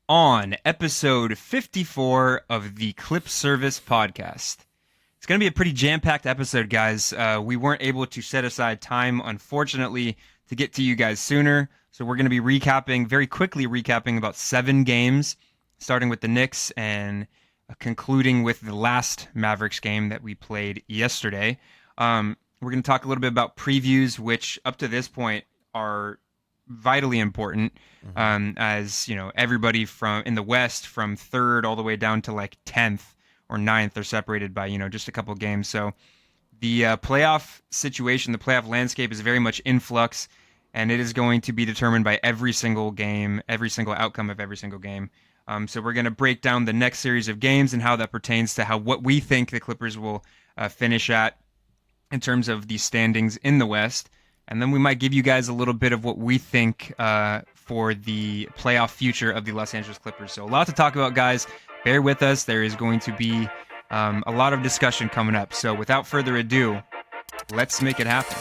on episode 54 of the Clip Service podcast. It's going to be a pretty jam-packed episode, guys. We weren't able to set aside time, unfortunately, to get to you guys sooner. So we're going to be very quickly recapping about 7 games, starting with the Knicks and concluding with the last Mavericks game that we played yesterday. We're going to talk a little bit about previews, which up to this point are vitally important, as you know, everybody from in the West from 3rd all the way down to like 10th or 9th are separated by just a couple of games. So the playoff situation, the playoff landscape is very much in flux, and it is going to be determined by every single game, every single outcome of every single game. So we're going to break down the next series of games and how that pertains to what we think the Clippers will finish at in terms of the standings in the West. And then we might give you guys a little bit of what we think for the playoff future of the Los Angeles Clippers. So a lot to talk about, guys. Bear with us. There is going to be a lot of discussion coming up. So without further ado, let's make it happen.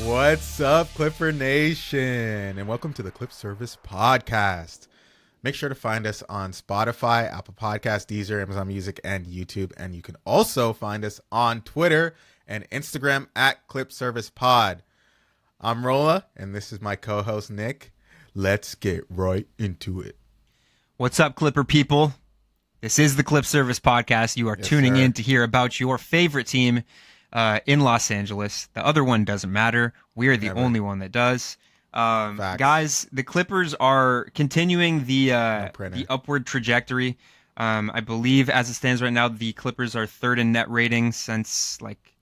What's up, Clipper Nation? And welcome to the Clip Service Podcast. Make sure to find us on Spotify, Apple Podcasts, Deezer, Amazon Music, and YouTube. And you can also find us on Twitter and Instagram at Clip Service Pod. I'm Rola, and this is my co-host, Nick. Let's get right into it. What's up, Clipper people? This is the Clip Service Podcast. You are tuning in to hear about your favorite team in Los Angeles. The other one doesn't matter. We are the only one that does. Guys, the Clippers are continuing the upward trajectory. I believe as it stands right now, the Clippers are 3rd in net rating since like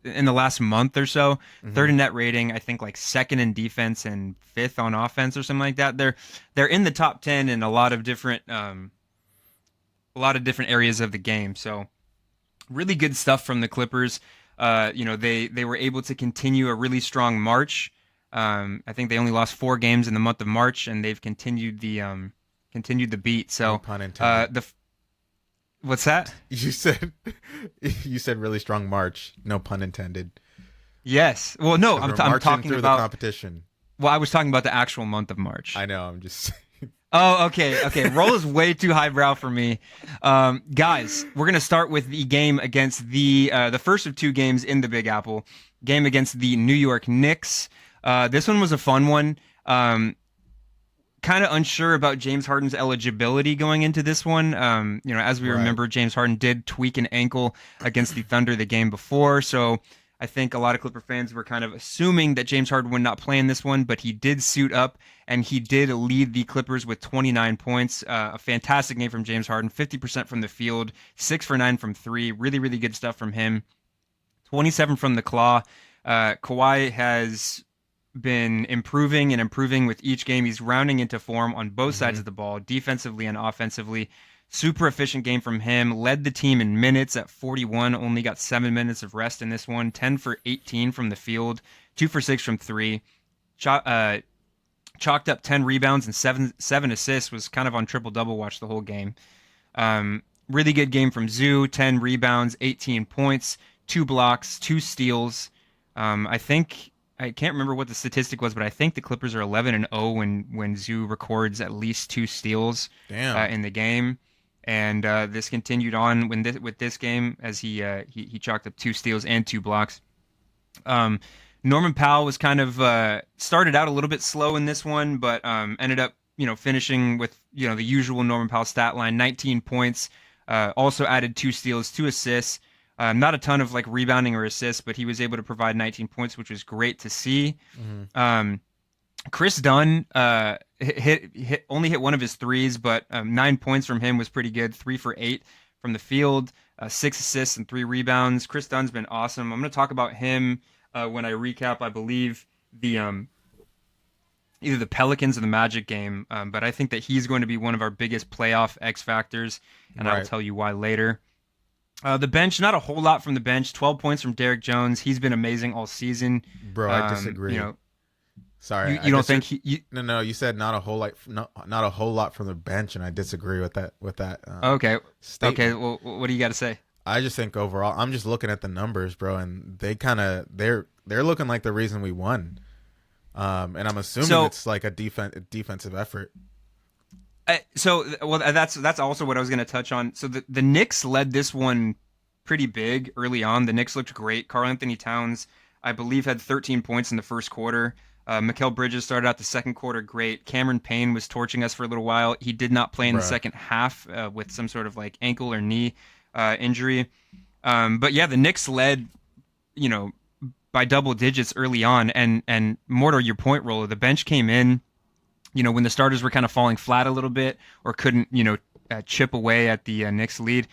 in the last month or so. 3rd in net rating, I think like 2nd in defense and 5th on offense or something like that. They're in the top 10 in a lot of different areas of the game. So really good stuff from the Clippers. They were able to continue a really strong March. I think they only lost 4 games in the month of March, and they've continued the beat. So, no pun intended. What's that? You said really strong March. No pun intended. Yes. Well, no, I'm talking through about the competition. Well, I was talking about the actual month of March. I know. I'm just. Oh, okay. Roll is way too highbrow for me. Guys, we're going to start with the game against the first of 2 games in the Big Apple. Game against the New York Knicks. This one was a fun one. Kind of unsure about James Harden's eligibility going into this one. As we remember, James Harden did tweak an ankle against the Thunder the game before, so I think a lot of Clipper fans were kind of assuming that James Harden would not play in this one, but he did suit up, and he did lead the Clippers with 29 points. A fantastic game from James Harden, 50% from the field, 6 for 9 from 3. Really, really good stuff from him. 27 from the claw. Kawhi has been improving with each game. He's rounding into form on both sides of the ball, defensively and offensively. Super efficient game from him. Led the team in minutes at 41. Only got 7 minutes of rest in this one. 10 for 18 from the field. 2 for 6 from 3. Chalked up 10 rebounds and 7 assists. Was kind of on triple-double watch the whole game. Really good game from Zu. 10 rebounds, 18 points, 2 blocks, 2 steals. I can't remember what the statistic was, but I think the Clippers are 11-0 when Zu records at least 2 steals in the game. And this continued on with this game as he chalked up 2 steals and 2 blocks. Norman Powell was kind of started out a little bit slow in this one, but ended up finishing with the usual Norman Powell stat line: 19 points. Also added 2 steals, 2 assists. Not a ton of like rebounding or assists, but he was able to provide 19 points, which was great to see. Chris Dunn only hit one of his threes, but 9 points from him was pretty good. 3 for 8 from the field, 6 assists and 3 rebounds. Chris Dunn's been awesome. I'm going to talk about him when I recap, I believe, the either the Pelicans or the Magic game. But I think that he's going to be one of our biggest playoff X factors, and I'll tell you why later. The bench, not a whole lot from the bench. 12 points from Derek Jones. He's been amazing all season. Bro, I disagree. You know, Sorry, you don't think no, you said not a whole lot, not a whole lot from the bench, and I disagree with that. Okay. Okay. Statement. Well, what do you got to say? I just think overall, I'm just looking at the numbers, bro, and they're looking like the reason we won. And I'm assuming it's like a defensive effort. Well, that's also what I was going to touch on. So the Knicks led this one pretty big early on. The Knicks looked great. Karl Anthony Towns, I believe, had 13 points in the first quarter. Mikal Bridges started out the second quarter great. Cameron Payne was torching us for a little while. He did not play in the second half with some sort of like ankle or knee injury. But yeah, the Knicks led, by double digits early on. And more to your point, Rolla, the bench came in, when the starters were kind of falling flat a little bit or couldn't, chip away at the Knicks lead.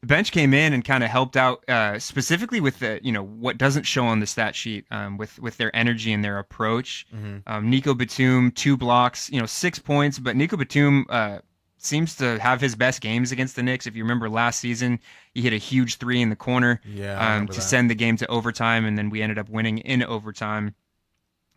The bench came in and kind of helped out, specifically with the, what doesn't show on the stat sheet, with their energy and their approach. Mm-hmm. Nico Batum, 2 blocks, 6 points, but Nico Batum seems to have his best games against the Knicks. If you remember last season, he hit a huge 3 in the corner to send the game to overtime, and then we ended up winning in overtime.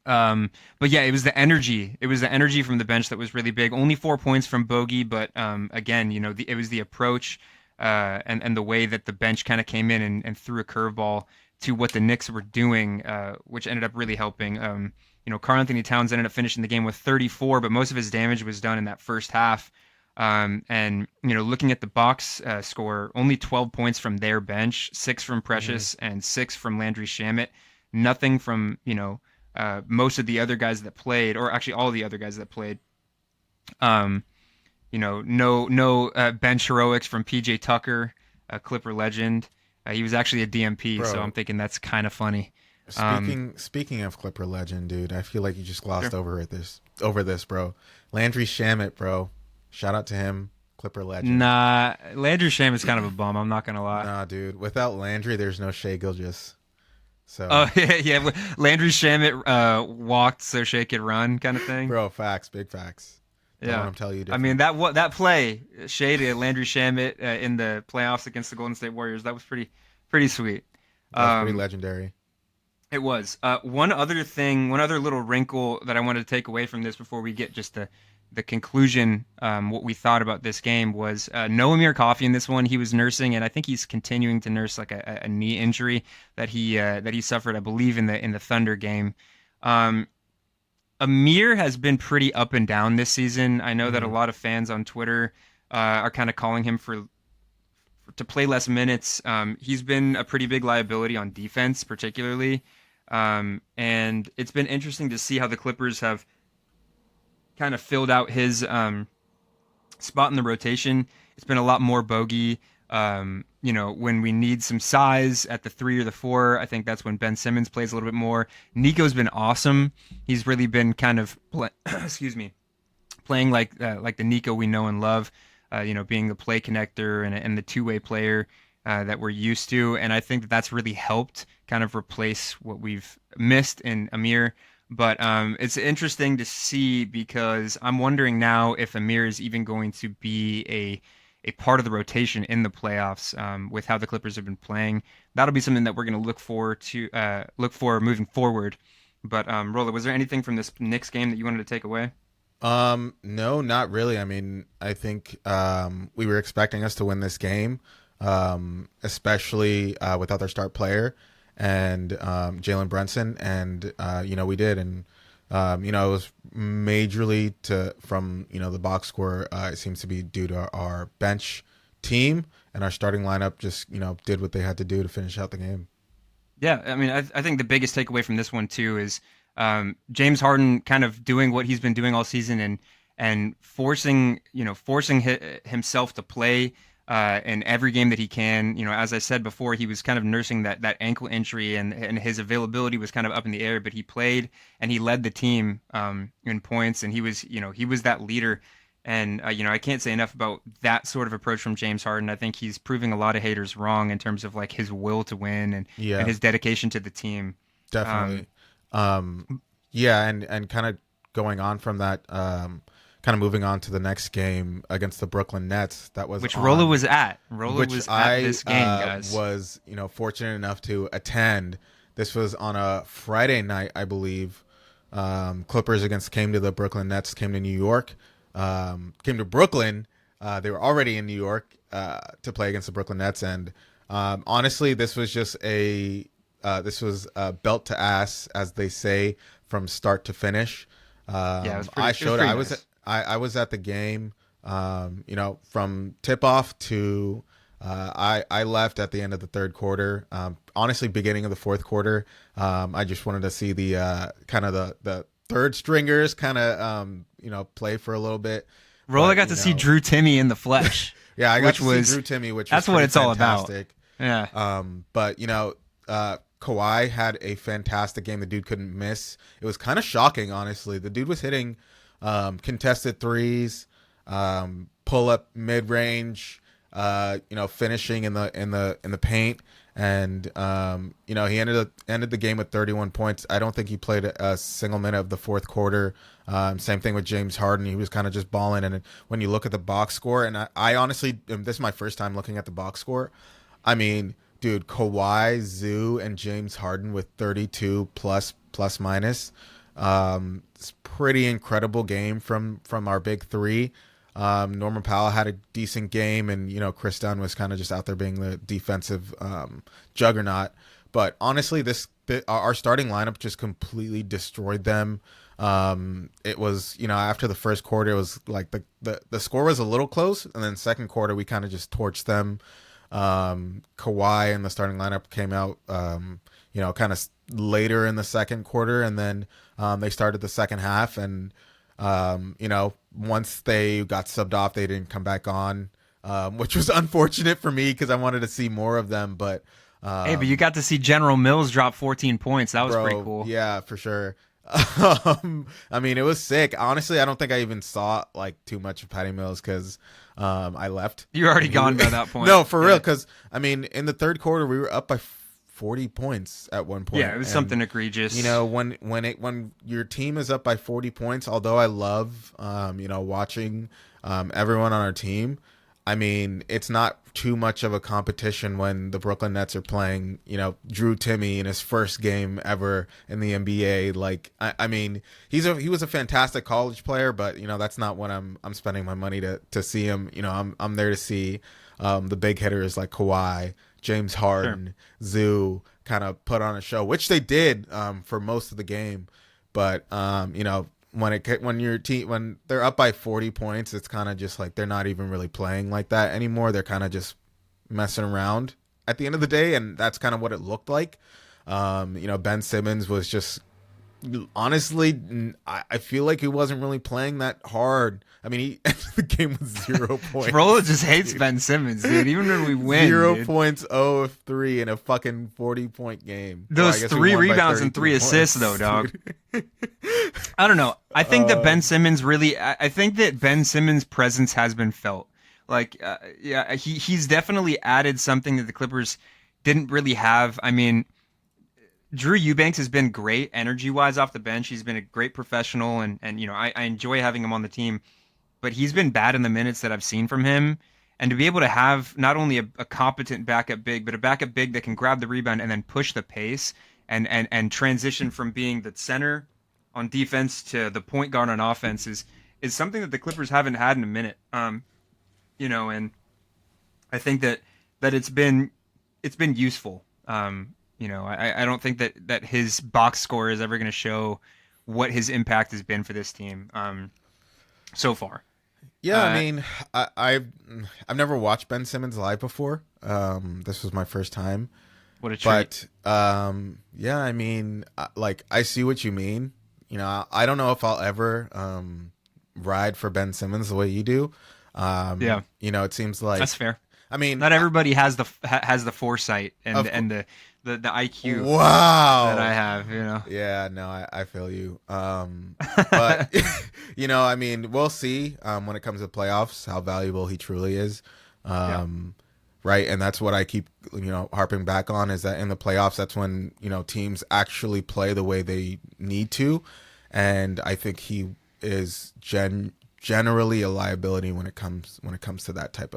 But yeah, it was the energy. It was the energy from the bench that was really big. Only 4 points from Bogey, but again, it was the approach. And the way that the bench kind of came in and threw a curveball to what the Knicks were doing, which ended up really helping. Karl Anthony Towns ended up finishing the game with 34, but most of his damage was done in that first half. And looking at the box score, only 12 points from their bench, 6 from Precious and 6 from Landry Shamet. Nothing from most of the other guys that played, or actually all of the other guys that played. No bench heroics from PJ Tucker, a Clipper legend. He was actually a DMP, Bro, so I'm thinking that's kind of funny. Speaking of Clipper legend, dude, I feel like you just glossed over this, bro. Landry Shamet, bro. Shout out to him, Clipper legend. Nah, Landry Shamet's kind of a bum. I'm not gonna lie. Nah, dude. Without Landry, there's no Shai Gilgeous. So. Oh yeah. Landry Shamet walked so Shai could run, kind of thing. Bro, facts, big facts. Yeah, I'm telling you. I mean that play, Shai to Landry Shamet in the playoffs against the Golden State Warriors, that was pretty sweet. That was pretty legendary. It was. One other little wrinkle that I wanted to take away from this before we get just the conclusion, what we thought about this game was no Amir Coffey in this one. He was nursing, and I think he's continuing to nurse like a knee injury that he suffered, I believe, in the Thunder game. Amir has been pretty up and down this season. I know that a lot of fans on Twitter are kind of calling him to play less minutes. He's been a pretty big liability on defense, particularly. And it's been interesting to see how the Clippers have kind of filled out his spot in the rotation. It's been a lot more Bogey. When we need some size at the 3 or the 4, I think that's when Ben Simmons plays a little bit more. Nico's been awesome. He's really been kind of playing like the Nico we know and love. Being the play connector and the two-way player that we're used to, and I think that's really helped kind of replace what we've missed in Amir. But it's interesting to see because I'm wondering now if Amir is even going to be a part of the rotation in the playoffs with how the Clippers have been playing. That'll be something that we're going to look for moving forward. But Rola, was there anything from this Knicks game that you wanted to take away? No, not really. I mean, I think we were expecting us to win this game, especially without their star player and Jalen Brunson, and we did, and it was majorly from the box score. It seems to be due to our bench team, and our starting lineup just did what they had to do to finish out the game. Yeah, I mean, I think the biggest takeaway from this one too is James Harden kind of doing what he's been doing all season and forcing himself to play in every game that he can. As I said before, he was kind of nursing that ankle injury and his availability was kind of up in the air, but he played and he led the team in points, and he was that leader. And I can't say enough about that sort of approach from James Harden. I think he's proving a lot of haters wrong in terms of like his will to win and his dedication to the team. Definitely. And kind of going on from that, kind kind of moving on to the next game against the Brooklyn Nets. That was which Rola was at. Rola was at this game, guys. Was fortunate enough to attend. This was on a Friday night, I believe. Clippers came to the Brooklyn Nets, came to New York, came to Brooklyn. They were already in New York to play against the Brooklyn Nets, and honestly, this was just a belt to ass, as they say, from start to finish. It was pretty nice. I was at the game, from tip off to I left at the end of the third quarter. Honestly, beginning of the fourth quarter, I just wanted to see the kind of the third stringers kind of play for a little bit. Rola got to see Drew Timmy in the flesh. Yeah, I got to see Drew Timmy, which that's was what it's fantastic. all about. Yeah. But Kawhi had a fantastic game. The dude couldn't miss. It was kind of shocking, honestly. The dude was hitting contested threes, pull up mid range, finishing in the paint, and he ended the game with 31 points. I don't think he played a single minute of the fourth quarter. Same thing with James Harden. He was kind of just balling. And when you look at the box score, and I honestly, this is my first time looking at the box score. I mean, dude, Kawhi, Zu, and James Harden with 32 plus minus. It's pretty incredible game from our big three. Norman Powell had a decent game, and Chris Dunn was kind of just out there being the defensive juggernaut. But honestly, our starting lineup just completely destroyed them. It was after the first quarter, it was like the score was a little close, and then second quarter we kind of just torched them. Kawhi and the starting lineup came out kind of later in the second quarter, and then they started the second half, and once they got subbed off, they didn't come back on, which was unfortunate for me because I wanted to see more of them. But hey, but you got to see General Mills drop 14 points. That was pretty cool. Yeah, for sure. I mean, it was sick. Honestly, I don't think I even saw like too much of Patty Mills because I left. You're already gone by that point. No, for real. Because I mean, in the third quarter, we were up by 40 points at one point. Yeah, it was something egregious. When your team is up by 40 points, although I love watching everyone on our team, I mean, it's not too much of a competition when the Brooklyn Nets are playing, Drew Timmy in his first game ever in the NBA. Like, I mean, he was a fantastic college player, but that's not what I'm spending my money to see him. I'm there to see the big hitters like Kawhi, James Harden, sure, Zu kind of put on a show, which they did for most of the game. But when they're up by 40 points, it's kind of just like they're not even really playing like that anymore. They're kind of just messing around at the end of the day, and that's kind of what it looked like. Ben Simmons was just, honestly, I feel like he wasn't really playing that hard. I mean, he ended the game with 0 points. Rolla just hates Ben Simmons, dude. Even when we win, 0 points, 0 of 3 in a fucking 40-point game. Those 3 rebounds and 3 assists, though, dog. I don't know. I think that Ben Simmons I think that Ben Simmons' presence has been felt. Like, he's definitely added something that the Clippers didn't really have. I mean, Drew Eubanks has been great energy-wise off the bench. He's been a great professional, and I enjoy having him on the team. But he's been bad in the minutes that I've seen from him. And to be able to have not only a competent backup big, but a backup big that can grab the rebound and then push the pace and transition from being the center on defense to the point guard on offense is something that the Clippers haven't had in a minute. And I think that it's been useful. I don't think that his box score is ever going to show what his impact has been for this team so far. Yeah, I mean, I've never watched Ben Simmons live before. This was my first time. What a treat! But yeah, I mean, I see what you mean. I don't know if I'll ever ride for Ben Simmons the way you do. Yeah, it seems like that's fair. I mean, not everybody has the foresight and the IQ. Wow, that I have. Yeah, no, I feel you. But I mean, we'll see when it comes to playoffs how valuable he truly is. Right, and that's what I keep harping back on, is that in the playoffs, that's when teams actually play the way they need to, and I think he is generally a liability when it comes to that type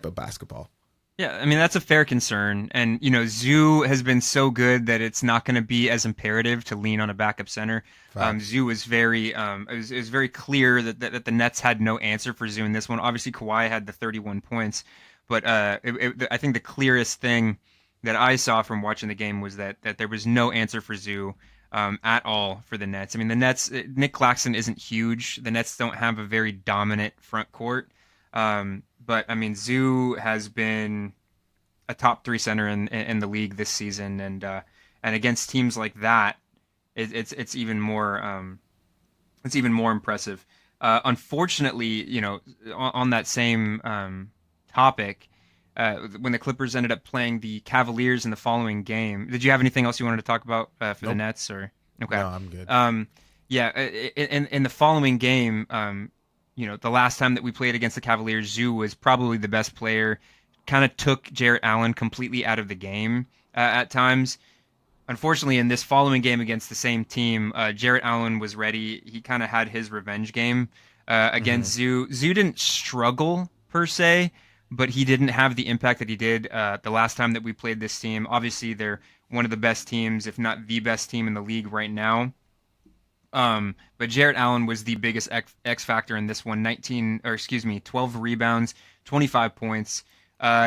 of basketball. Yeah, I mean that's a fair concern, and Zoo has been so good that it's not going to be as imperative to lean on a backup center. Facts. Zoo was very, it was very clear that the Nets had no answer for Zoo in this one. Obviously, Kawhi had the 31 points, but I think the clearest thing that I saw from watching the game was that there was no answer for Zoo at all for the Nets. I mean, the Nets, Nick Claxton isn't huge. The Nets don't have a very dominant front court. But I mean, Zoo has been a top three center in the league this season, and against teams like that, it's even more impressive. Unfortunately, on that same topic, when the Clippers ended up playing the Cavaliers in the following game, did you have anything else you wanted to talk about for the Nope. Nets or okay? No, I'm good. Yeah, in the following game, the last time that we played against the Cavaliers, Zoo was probably the best player. Kind of took Jarrett Allen completely out of the game at times. Unfortunately, in this following game against the same team, Jarrett Allen was ready. He kind of had his revenge game Hmm. against Zoo. Zoo didn't struggle per se, but he didn't have the impact that he did the last time that we played this team. Obviously, they're one of the best teams, if not the best team in the league right now. But Jarrett Allen was the biggest X factor in this one. 12 rebounds, 25 points.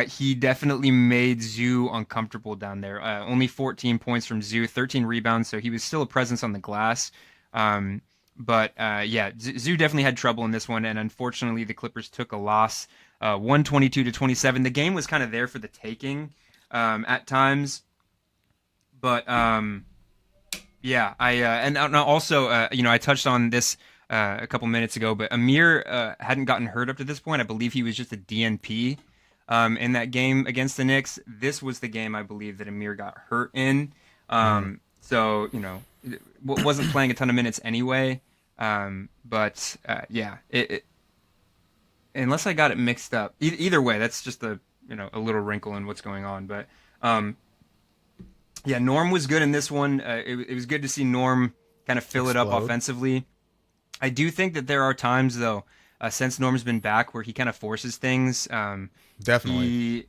He definitely made Zoo uncomfortable down there. Only 14 points from Zoo, 13 rebounds, so he was still a presence on the glass. But Zoo definitely had trouble in this one, and unfortunately, the Clippers took a loss, 122-27. The game was kind of there for the taking at times, but yeah, and also I touched on this a couple minutes ago, but Amir hadn't gotten hurt up to this point. I believe he was just a DNP in that game against the Knicks. This was the game I believe that Amir got hurt in. Hmm. So wasn't playing a ton of minutes anyway. But yeah, unless I got it mixed up. Either way, that's just a little wrinkle in what's going on. But um, yeah, Norm was good in this one. It was good to see Norm kind of fill it up Explode. offensively. I do think that there are times though, since Norm's been back, where he kind of forces things. Definitely. He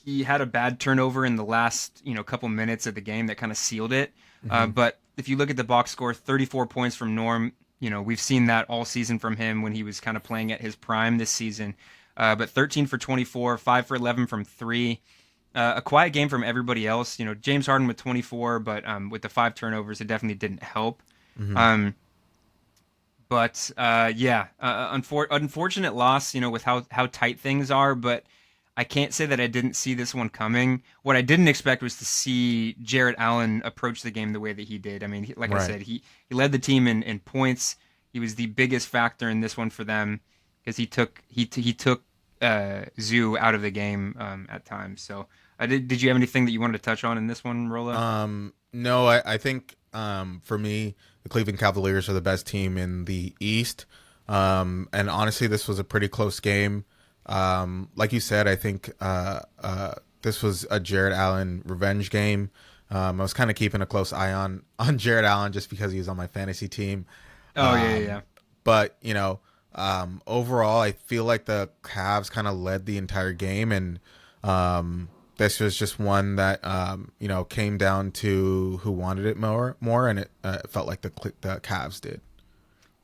he had a bad turnover in the last couple minutes of the game that kind of sealed it. Hmm. But if you look at the box score, 34 points from Norm. We've seen that all season from him when he was kind of playing at his prime this season. But 13 for 24, 5 for 11 from three. A quiet game from everybody else. James Harden with 24, but with the five turnovers, it definitely didn't help. Hmm. Um, but unfortunate loss. With how tight things are. But I can't say that I didn't see this one coming. What I didn't expect was to see Jarrett Allen approach the game the way that he did. I mean, like I Right. said, he led the team in points. He was the biggest factor in this one for them because he took Zoo out of the game at times. So, did you have anything that you wanted to touch on in this one, Rola? No, I think for me, the Cleveland Cavaliers are the best team in the East. And honestly, this was a pretty close game. Like you said, I think this was a Jared Allen revenge game. I was kind of keeping a close eye on Jared Allen just because he was on my fantasy team. Oh yeah, yeah, yeah. But overall, I feel like the Cavs kind of led the entire game, and this was just one that came down to who wanted it more, and it felt like the Cavs did.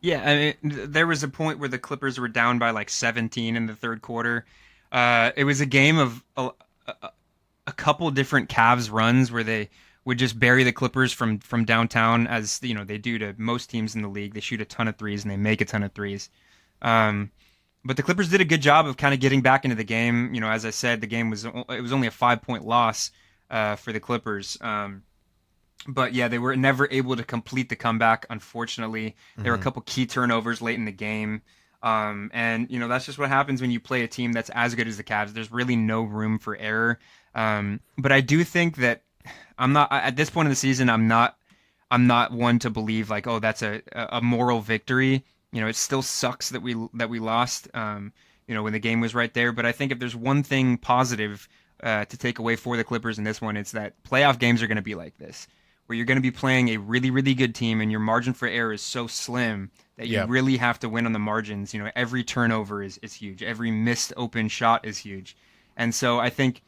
Yeah, I mean, there was a point where the Clippers were down by like 17 in the third quarter. It was a game of a couple different Cavs runs where they would just bury the Clippers from downtown, as they do to most teams in the league. They shoot a ton of threes and they make a ton of threes. Um, but the Clippers did a good job of kind of getting back into the game. As I said, the game was only a 5 point loss for the Clippers. But yeah, they were never able to complete the comeback. Unfortunately, there were a Hmm. couple key turnovers late in the game. And that's just what happens when you play a team that's as good as the Cavs. There's really no room for error. But I do think that I'm not at this point in the season. I'm not one to believe like, oh, that's a moral victory. It still sucks that we lost. When the game was right there. But I think if there's one thing positive to take away for the Clippers in this one, it's that playoff games are going to be like this, where you're going to be playing a really, really good team and your margin for error is so slim that you Yeah. really have to win on the margins. You know, every turnover is huge. Every missed open shot is huge. And so I think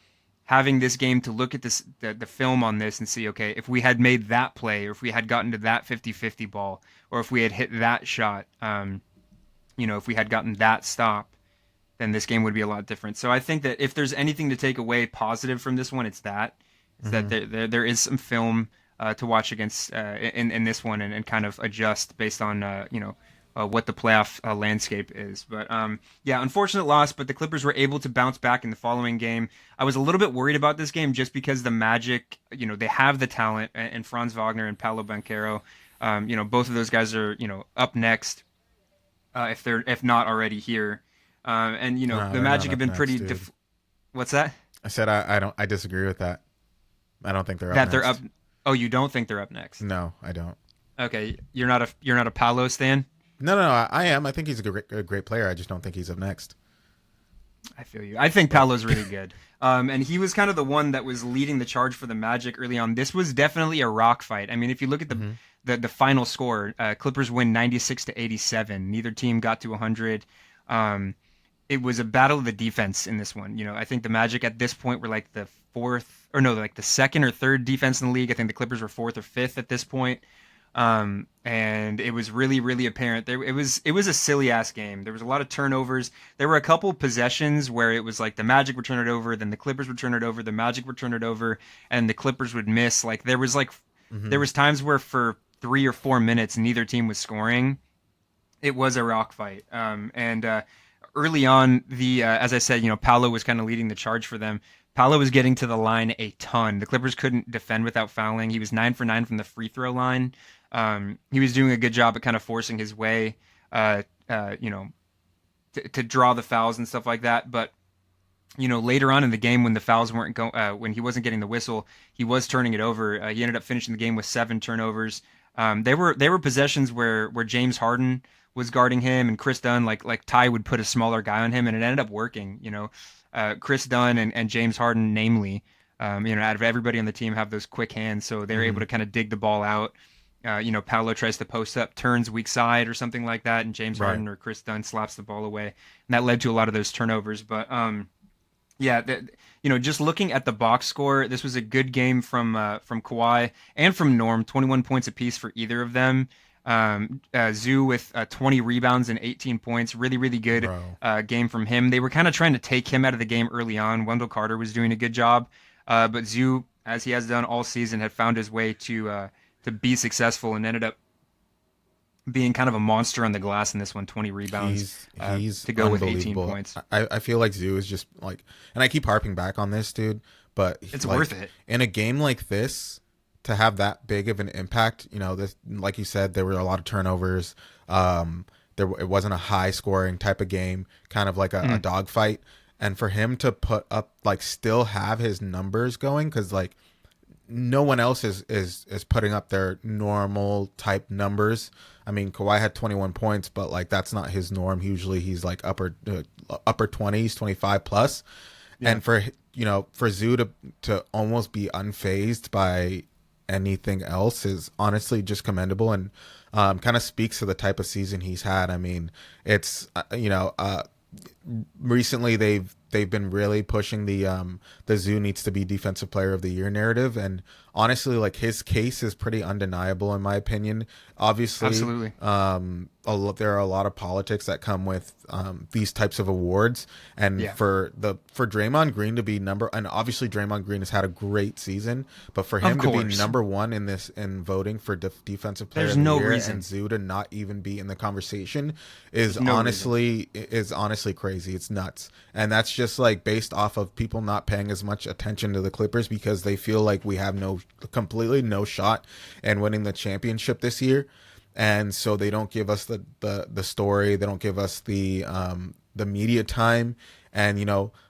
having this game to look at the film on this and see, okay, if we had made that play or if we had gotten to that 50-50 ball or if we had hit that shot, if we had gotten that stop, then this game would be a lot different. So I think that if there's anything to take away positive from this one, it's that. It's that there is some film to watch against in this one and kind of adjust based on what the playoff landscape is. But yeah, unfortunate loss. But the Clippers were able to bounce back in the following game. I was a little bit worried about this game just because the Magic, they have the talent and Franz Wagner and Paolo Banchero. Both of those guys are up next if not already here. And No, the they're not Magic have up been next, pretty. dude. What's that? I said I disagree with that. I don't think they're up That next. they're up. Oh, you don't think they're up next? No, I don't. Okay, you're not a Paolo stan. No, I am. I think he's a great player. I just don't think he's up next. I feel you. I think Paolo's really good. And he was kind of the one that was leading the charge for the Magic early on. This was definitely a rock fight. I mean, if you look at the final score, Clippers win 96-87. Neither team got to 100. It was a battle of the defense in this one. I think the Magic at this point were like the the second or third defense in the league. I think the Clippers were fourth or fifth at this point. And it was really, really apparent. It was a silly ass game. There was a lot of turnovers. There were a couple possessions where it was like the Magic would turn it over, then the Clippers would turn it over, the Magic would turn it over, and the Clippers would miss. Like there was times where for 3 or 4 minutes neither team was scoring. It was a rock fight. Early on, as I said, Paolo was kind of leading the charge for them. Paolo was getting to the line a ton. The Clippers couldn't defend without fouling. He was 9 for 9 from the free throw line. He was doing a good job at kind of forcing his way, to draw the fouls and stuff like that. But later on in the game, when the fouls weren't going, when he wasn't getting the whistle, he was turning it over. He ended up finishing the game with 7 turnovers. There were possessions where James Harden was guarding him, and Chris Dunn, like Ty would put a smaller guy on him, and it ended up working. Chris Dunn and James Harden, namely, out of everybody on the team, have those quick hands, so they're able to kind of dig the ball out. Paolo tries to post up, turns weak side or something like that, and James Harden or Chris Dunn slaps the ball away, and that led to a lot of those turnovers. But just looking at the box score, this was a good game from Kawhi and from Norm. 21 points apiece for either of them. Zu with 20 rebounds and 18 points. Really, really good game from him. They were kind of trying to take him out of the game early on. Wendell Carter was doing a good job, but Zu, as he has done all season, had found his way to be successful and ended up being kind of a monster on the glass in this one. 20 rebounds he's to go with 18 points. I feel like Zu is just like, and I keep harping back on this, dude, but it's worth it in a game like this to have that big of an impact. This, like you said, there were a lot of turnovers. It wasn't a high scoring type of game, kind of like a dogfight. And for him to put up, like, still have his numbers going, because like no one else is putting up their normal type numbers. I mean, Kawhi had 21 points, but like that's not his norm. Usually he's like upper 20s, 25 plus. Yeah. And for Zu to almost be unfazed by anything else is honestly just commendable, and kind of speaks to the type of season he's had. I mean, it's recently they've been really pushing the Zu needs to be defensive player of the year narrative, and honestly, like, his case is pretty undeniable in my opinion. Obviously, absolutely. There are a lot of politics that come with these types of awards, and for Draymond Green to be and obviously Draymond Green has had a great season, but for him to be number one in voting for defensive player of the year, and Zu to not even be in the conversation is honestly crazy. It's nuts, and that's just like based off of people not paying as much attention to the Clippers because they feel like we have completely no shot in winning the championship this year. And so they don't give us the story. They don't give us the media time. And,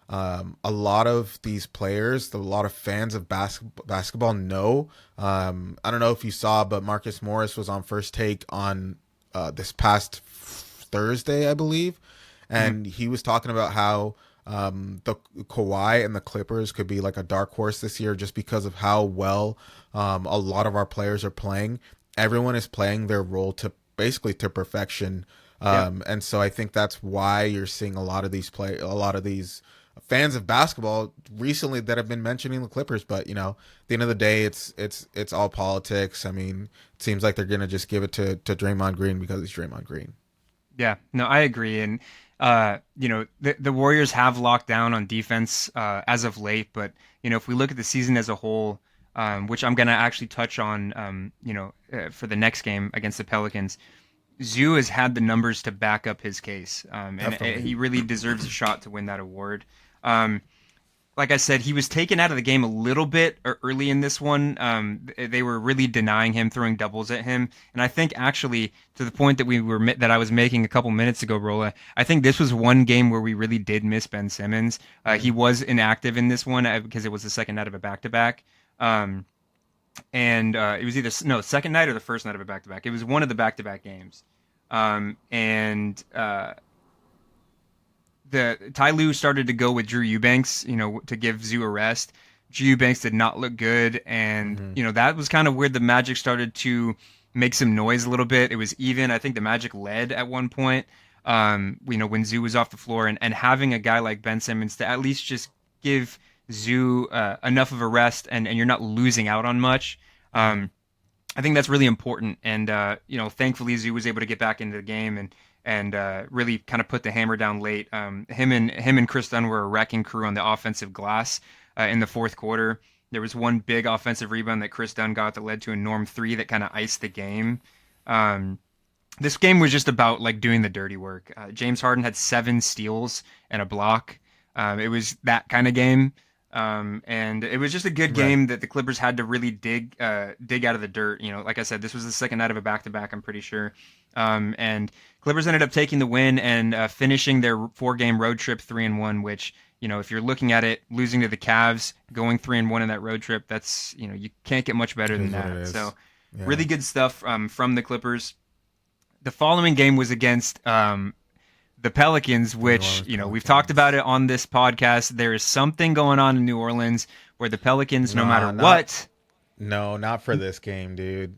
a lot of these players, a lot of fans of basketball know. I don't know if you saw, but Marcus Morris was on First Take on this past Thursday, I believe. And he was talking about how The Kawhi and the Clippers could be like a dark horse this year just because of how well a lot of our players are playing. Everyone is playing their role to basically to perfection. Yep. And so I think that's why you're seeing a lot of these fans of basketball recently that have been mentioning the Clippers. But at the end of the day, it's all politics. I mean, it seems like they're gonna just give it to Draymond Green because he's Draymond Green. Yeah, no, I agree. And, the Warriors have locked down on defense as of late. But, if we look at the season as a whole, which I'm going to actually touch on, for the next game against the Pelicans, Zoo has had the numbers to back up his case. And he really deserves a shot to win that award. Like I said, he was taken out of the game a little bit early in this one. They were really denying him, throwing doubles at him, and I think actually to the point that I was making a couple minutes ago, Rola. I think this was one game where we really did miss Ben Simmons. He was inactive in this one because it was the second night of a back-to-back, and it was either second night or the first night of a back-to-back. It was one of the back-to-back games, and. The Ty Lue started to go with Drew Eubanks, to give Zoo a rest. Drew Eubanks did not look good, and that was kind of where the Magic started to make some noise a little bit. It was even. I think the Magic led at one point. When Zoo was off the floor, and having a guy like Ben Simmons to at least just give Zoo enough of a rest, and you're not losing out on much. I think that's really important, and thankfully Zoo was able to get back into the game and really kind of put the hammer down late. Him and Chris Dunn were a wrecking crew on the offensive glass in the fourth quarter. There was one big offensive rebound that Chris Dunn got that led to a Norm 3 that kind of iced the game. This game was just about like doing the dirty work. James Harden had 7 steals and a block. It was that kind of game. And it was just a good game that the Clippers had to really dig out of the dirt. Like I said, this was the second night of a back-to-back, I'm pretty sure. And Clippers ended up taking the win and finishing their 4-game road trip 3-1, which, if you're looking at it, losing to the Cavs, going 3-1 in that road trip, that's, you can't get much better than that. So really good stuff from the Clippers. The following game was against the Pelicans, which, we've talked about it on this podcast. There is something going on in New Orleans where the Pelicans, no matter what. No, not for this game, dude.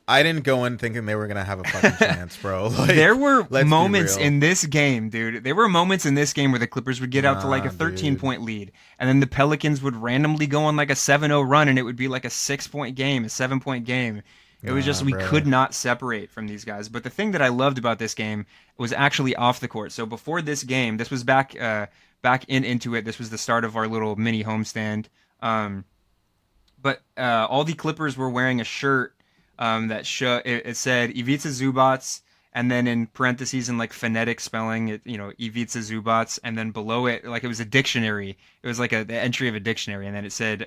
I didn't go in thinking they were going to have a fucking chance, bro. There were moments in this game, dude. There were moments in this game where the Clippers would get out to like a 13-point lead, and then the Pelicans would randomly go on like a 7-0 run, and it would be like a 6-point game, a 7-point game. It was just we could not separate from these guys. But the thing that I loved about this game was actually off the court. So before this game, this was back into it. This was the start of our little mini homestand. But all the Clippers were wearing a shirt that it said Ivica Zubats, and then in parentheses in like phonetic spelling, Ivica Zubats, and then below it, like it was a dictionary. It was like the entry of a dictionary, and then it said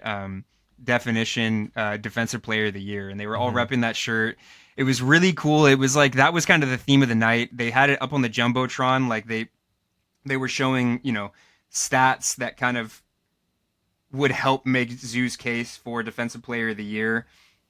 definition defensive player of the year, and they were all repping that shirt. It was really cool. It was like that was kind of the theme of the night. They had it up on the Jumbotron, like they were showing stats that kind of would help make Zoo's case for defensive player of the year.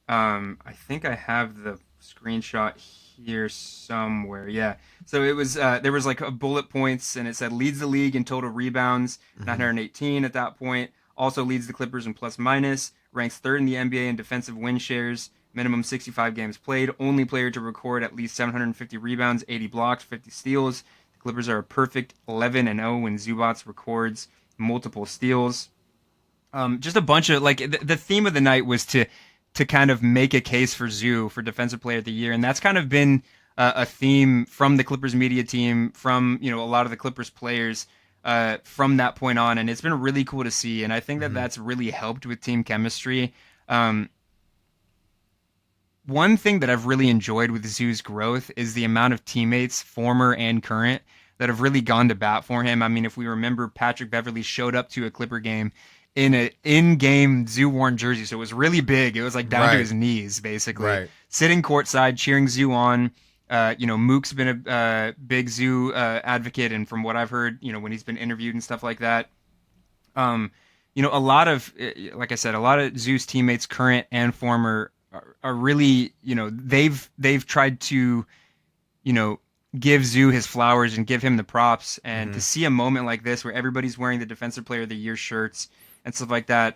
I think I have the screenshot here somewhere. Yeah. So it was there was like a bullet points, and it said leads the league in total rebounds, 918 at that point. Also leads the Clippers in plus minus, ranks third in the NBA in defensive win shares, minimum 65 games played, only player to record at least 750 rebounds, 80 blocks, 50 steals. The Clippers are a perfect 11-0 when Zubats records multiple steals. Just a bunch of the theme of the night was to kind of make a case for Zoo for defensive player of the year, and that's kind of been a theme from the Clippers media team, from a lot of the Clippers players. From that point on, and it's been really cool to see, and I think that that's really helped with team chemistry. One thing that I've really enjoyed with Zoo's growth is the amount of teammates, former and current, that have really gone to bat for him. I mean, if we remember, Patrick Beverley showed up to a Clipper game in an in-game Zoo-worn jersey, so it was really big. It was like down to his knees, basically. Sitting courtside, cheering Zoo on. Mook's been a big Zoo advocate, and from what I've heard, when he's been interviewed and stuff like that, a lot of, like I said, a lot of Zoo's teammates, current and former, are really, they've tried to, give Zu his flowers and give him the props. And Mm-hmm. to see a moment like this where everybody's wearing the Defensive Player of the Year shirts and stuff like that,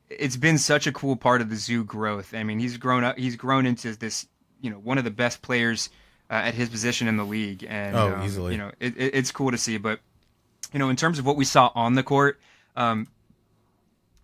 it's been such a cool part of the Zu growth. I mean, he's grown up. He's grown into this, one of the best players at his position in the league, and Oh, easily. it's cool to see. But in terms of what we saw on the court, um,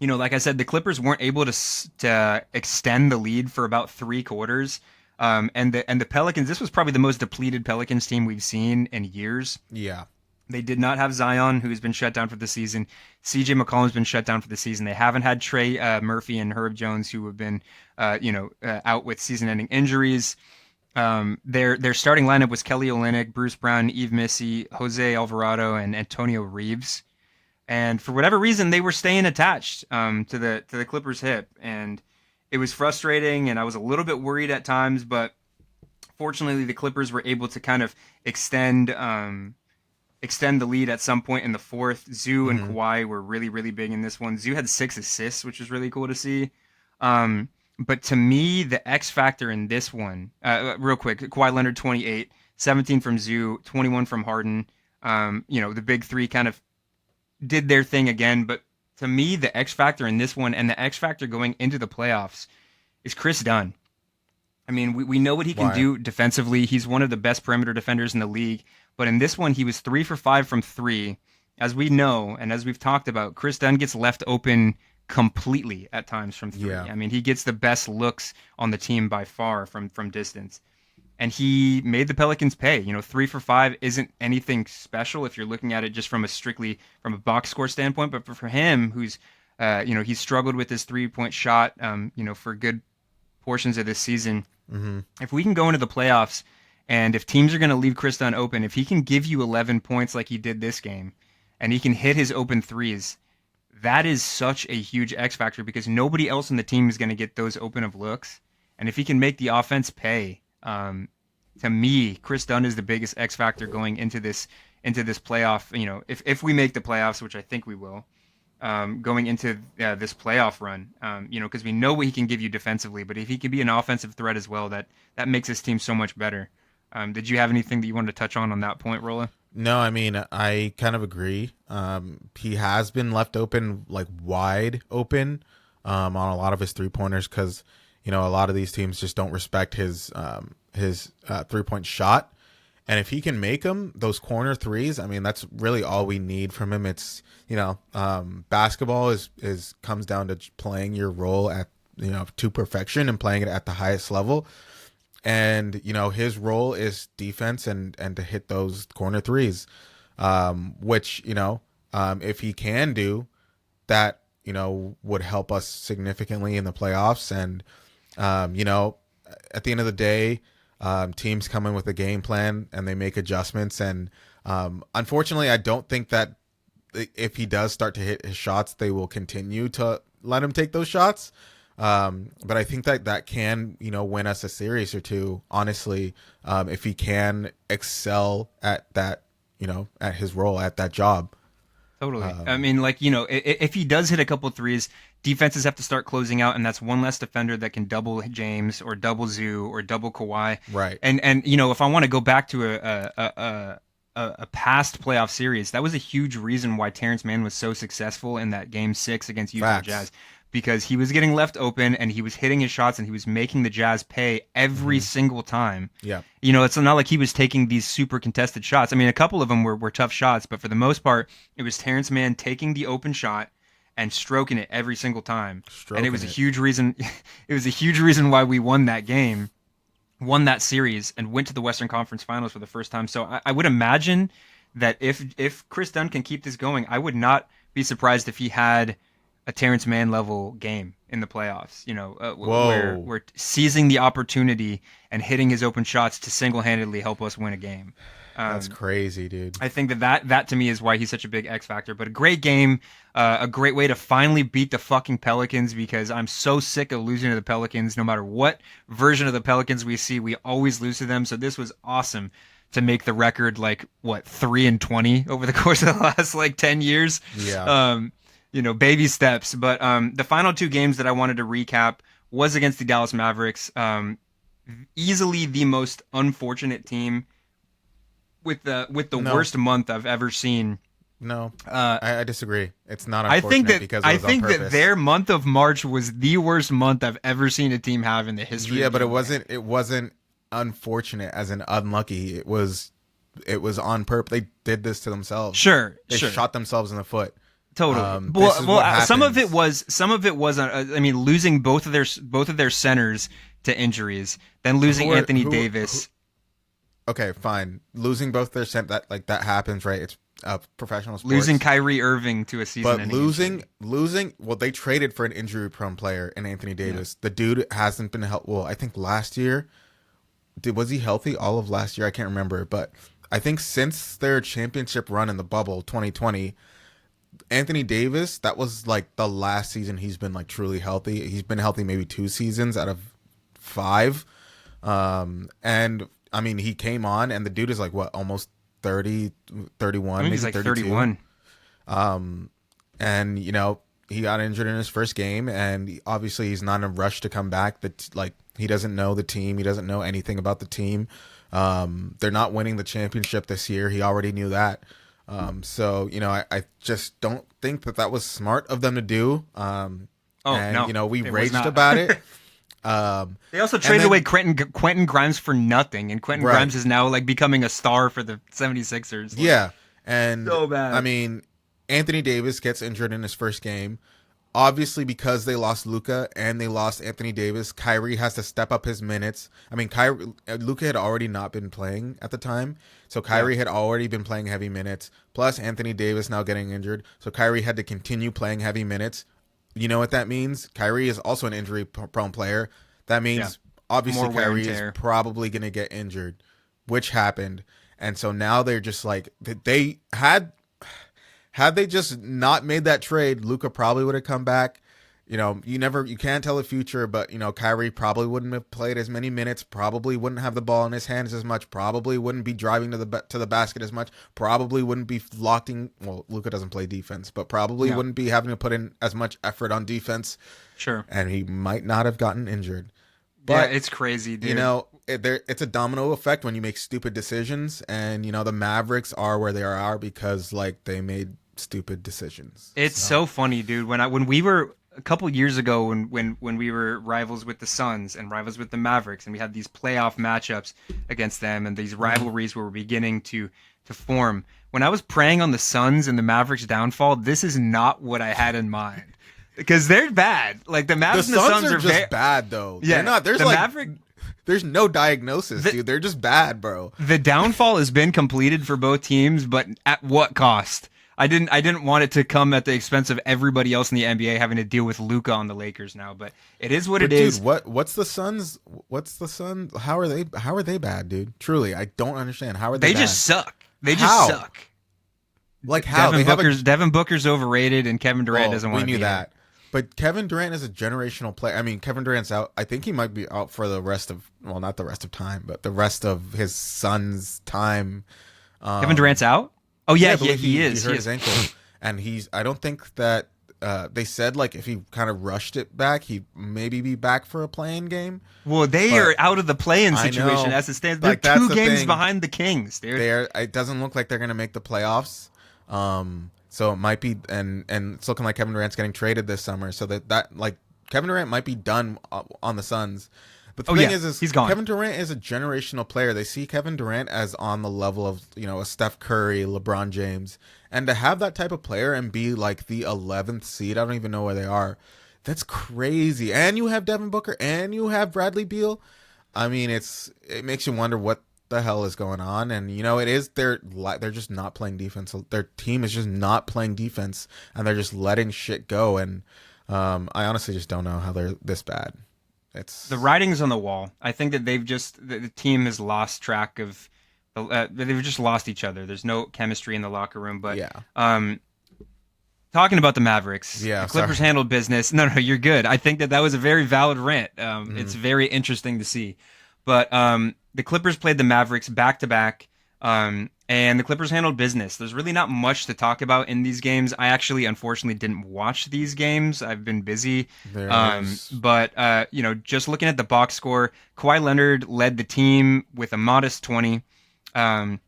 like I said, the Clippers weren't able to extend the lead for about 3 quarters. And the Pelicans, this was probably the most depleted Pelicans team we've seen in years. Yeah. They did not have Zion, who's been shut down for the season. CJ McCollum's been shut down for the season. They haven't had Trey Murphy and Herb Jones, who have been, out with season-ending injuries. Their starting lineup was Kelly Olynyk, Bruce Brown, Yves Missy, Jose Alvarado, and Antonio Reeves. And for whatever reason, they were staying attached to the Clippers' hip, and it was frustrating. And I was a little bit worried at times, but fortunately, the Clippers were able to kind of extend the lead at some point in the fourth. Zu and Kawhi were really, really big in this one. Zu had 6 assists, which was really cool to see. But to me, the X factor in this one, real quick, Kawhi Leonard 28, 17 from Zu, 21 from Harden. The big three kind of did their thing again. But to me, the X factor in this one and the X factor going into the playoffs is Chris Dunn. I mean, we know what he can do defensively. He's one of the best perimeter defenders in the league. But in this one, he was 3 for 5 from 3. As we know, and as we've talked about, Chris Dunn gets left open completely at times from 3. Yeah. I mean, he gets the best looks on the team by far from distance. And he made the Pelicans pay. 3 for 5 isn't anything special if you're looking at it just from a box score standpoint. But for him, who's, he's struggled with his 3-point shot, for good portions of this season. Mm-hmm. If we can go into the playoffs and if teams are going to leave Chris Dunn open, if he can give you 11 points like he did this game and he can hit his open threes, that is such a huge X factor because nobody else on the team is going to get those open of looks. And if he can make the offense pay, to me, Chris Dunn is the biggest X factor going into this playoff. If we make the playoffs, which I think we will, going into this playoff run, because we know what he can give you defensively, but if he can be an offensive threat as well, that makes his team so much better. Did you have anything that you wanted to touch on that point, Rola? No, I mean, I kind of agree. He has been left open, like wide open, on a lot of his 3-pointers because, a lot of these teams just don't respect his 3-point shot. And if he can make them, those corner threes, I mean, that's really all we need from him. It's, basketball is comes down to playing your role at, to perfection and playing it at the highest level. And, his role is defense and to hit those corner threes, which, if he can do that, would help us significantly in the playoffs. And, at the end of the day, teams come in with a game plan and they make adjustments. And unfortunately, I don't think that if he does start to hit his shots, they will continue to let him take those shots. But I think that can, win us a series or two, honestly, if he can excel at that, at his role, at that job. Totally. I mean, if he does hit a couple threes, defenses have to start closing out, and that's one less defender that can double James or double Zu or double Kawhi. Right. And if I want to go back to a past playoff series, that was a huge reason why Terrence Mann was so successful in that Game 6 against Utah Jazz. Because he was getting left open and he was hitting his shots and he was making the Jazz pay every single time. Yeah. It's not like he was taking these super contested shots. I mean, a couple of them were tough shots, but for the most part, it was Terrence Mann taking the open shot and stroking it every single time. And it was a huge reason. It was a huge reason why we won that game, won that series, and went to the Western Conference Finals for the first time. So I would imagine that if Chris Dunn can keep this going, I would not be surprised if he had a Terrence Mann level game in the playoffs, where we're seizing the opportunity and hitting his open shots to single-handedly help us win a game. That's crazy, dude. I think that to me is why he's such a big X factor. But a great game, a great way to finally beat the fucking Pelicans because I'm so sick of losing to the Pelicans. No matter what version of the Pelicans we see, we always lose to them. So this was awesome to make the record 3-20 over the course of the last 10 years. Yeah. Baby steps. But the final 2 games that I wanted to recap was against the Dallas Mavericks. easily the most unfortunate team with the No, worst month I've ever seen. no, Uh, I disagree. It's not I think unfortunate that because it was on purpose. their month of March was the worst month I've ever seen a team have in the history. Yeah, of but it the NBA. wasn't. It wasn't unfortunate as in unlucky. It was. It was on purpose. They did this to themselves. Sure, They sure. shot themselves in the foot. Totally. This is what Some of it happens. was. I mean, losing both of their centers to injuries, then losing Anthony Davis. Okay, fine. Losing both their that happens, right? It's professional sports. Losing Kyrie Irving to a season. But losing. Well, they traded for an injury-prone player in Anthony Davis. Yeah. The dude hasn't been healthy. Well, I think last year, was he healthy all of last year? I can't remember, but I think since their championship run in the bubble, 2020. Anthony Davis, that was like the last season he's been like truly healthy. He's been healthy maybe 2 seasons out of 5. And I mean, he came on and the dude is like what, almost 30, 31, maybe he's like 32. 31. And you know, he got injured in his first game and obviously he's not in a rush to come back. That like he doesn't know the team, he doesn't know anything about the team. They're not winning the championship this year. He already knew that. So, you know, I just don't think that was smart of them to do. No, you know, we it was raged not. about it. They also traded away Quentin Grimes for nothing, and Quentin Grimes is now like becoming a star for the 76ers. Like, yeah. And so bad. I mean, Anthony Davis gets injured in his first game. Obviously, because they lost Luka and they lost Anthony Davis, Kyrie has to step up his minutes. I mean, Luka had already not been playing at the time, so Kyrie had already been playing heavy minutes. Plus, Anthony Davis now getting injured, so Kyrie had to continue playing heavy minutes. You know what that means? Kyrie is also an injury-prone player. That means obviously Kyrie is probably going to get injured, which happened. And so now they're just like they had they just not made that trade, Luka probably would have come back. You know, you can't tell the future, but you know, Kyrie probably wouldn't have played as many minutes, probably wouldn't have the ball in his hands as much, probably wouldn't be driving to the basket as much, probably wouldn't be locking. Well, Luka doesn't play defense, but probably wouldn't be having to put in as much effort on defense. Sure. And he might not have gotten injured. But yeah, it's crazy, dude. You know, it's a domino effect when you make stupid decisions, and you know the Mavericks are where they are because like they made stupid decisions. It's so funny, dude. When we were a couple years ago, when we were rivals with the Suns and rivals with the Mavericks, and we had these playoff matchups against them, and these rivalries were beginning to form. When I was preying on the Suns and the Mavericks' downfall, this is not what I had in mind. Because they're bad. Like the Mavs and the Suns are just bad, though. Yeah, they're not. There's the like Maverick. There's no diagnosis, dude. They're just bad, bro. The downfall has been completed for both teams, but at what cost? I didn't want it to come at the expense of everybody else in the NBA having to deal with Luka on the Lakers now. But it is what it is. What's the Suns? How are they bad, dude? Truly, I don't understand. How are they? They bad? just suck. They just suck. Like how? Devin Booker's overrated, and Kevin Durant doesn't want to be. We knew that. But Kevin Durant is a generational player. I mean, Kevin Durant's out. I think he might be out for the rest of, well, not the rest of time, but the rest of his son's time. Kevin Durant's out? Oh, yeah, he is. He hurt his ankle. And I don't think that, they said, like, if he kind of rushed it back, he'd maybe be back for a play-in game. Well, they are out of the play-in situation as it stands. They're like, 2 games behind the Kings, dude. It doesn't look like they're going to make the playoffs. So it might be, and it's looking like Kevin Durant's getting traded this summer. So that like Kevin Durant might be done on the Suns. But the thing is he's gone. Kevin Durant is a generational player. They see Kevin Durant as on the level of, you know, a Steph Curry, LeBron James, and to have that type of player and be like the 11th seed, I don't even know where they are. That's crazy. And you have Devin Booker and you have Bradley Beal. I mean, it makes you wonder what the hell is going on. And you know, they're just not playing defense. Their team is just not playing defense, and they're just letting shit go. And I honestly just don't know how they're this bad. It's the writing's on the wall. I think that the team has lost track of they've just lost each other. There's no chemistry in the locker room. But talking about the Mavericks, the Clippers handled business. No, you're good. I think that was a very valid rant. It's very interesting to see. But the Clippers played the Mavericks back-to-back. and the Clippers handled business. There's really not much to talk about in these games. I actually, unfortunately, didn't watch these games. I've been busy. There's But just looking at the box score, Kawhi Leonard led the team with a modest 20. Um,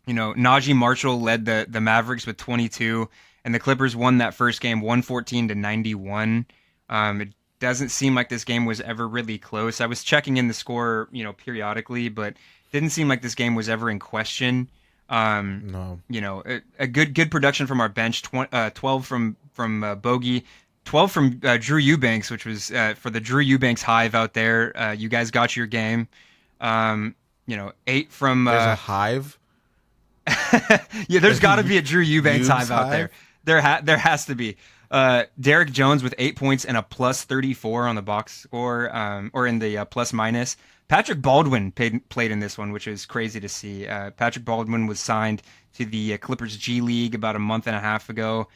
Najee Marshall led the Mavericks with 22, and the Clippers won that first game 114 to 91. It doesn't seem like this game was ever really close. I was checking in the score, periodically, but didn't seem like this game was ever in question. Um, no. a good production from our bench, 12 from Bogey, 12 from Drew Eubanks, which was for the Drew Eubanks hive out there. You guys got your game. 8 from There's a hive. yeah, there's got to be a Drew Eubanks Eubanks hive out there. hive? There has to be. Derek Jones with 8 points and a plus 34 on the box score, or in the plus minus. Patrick Baldwin played in this one, which is crazy to see. Patrick Baldwin was signed to the Clippers G League about a month and a half ago.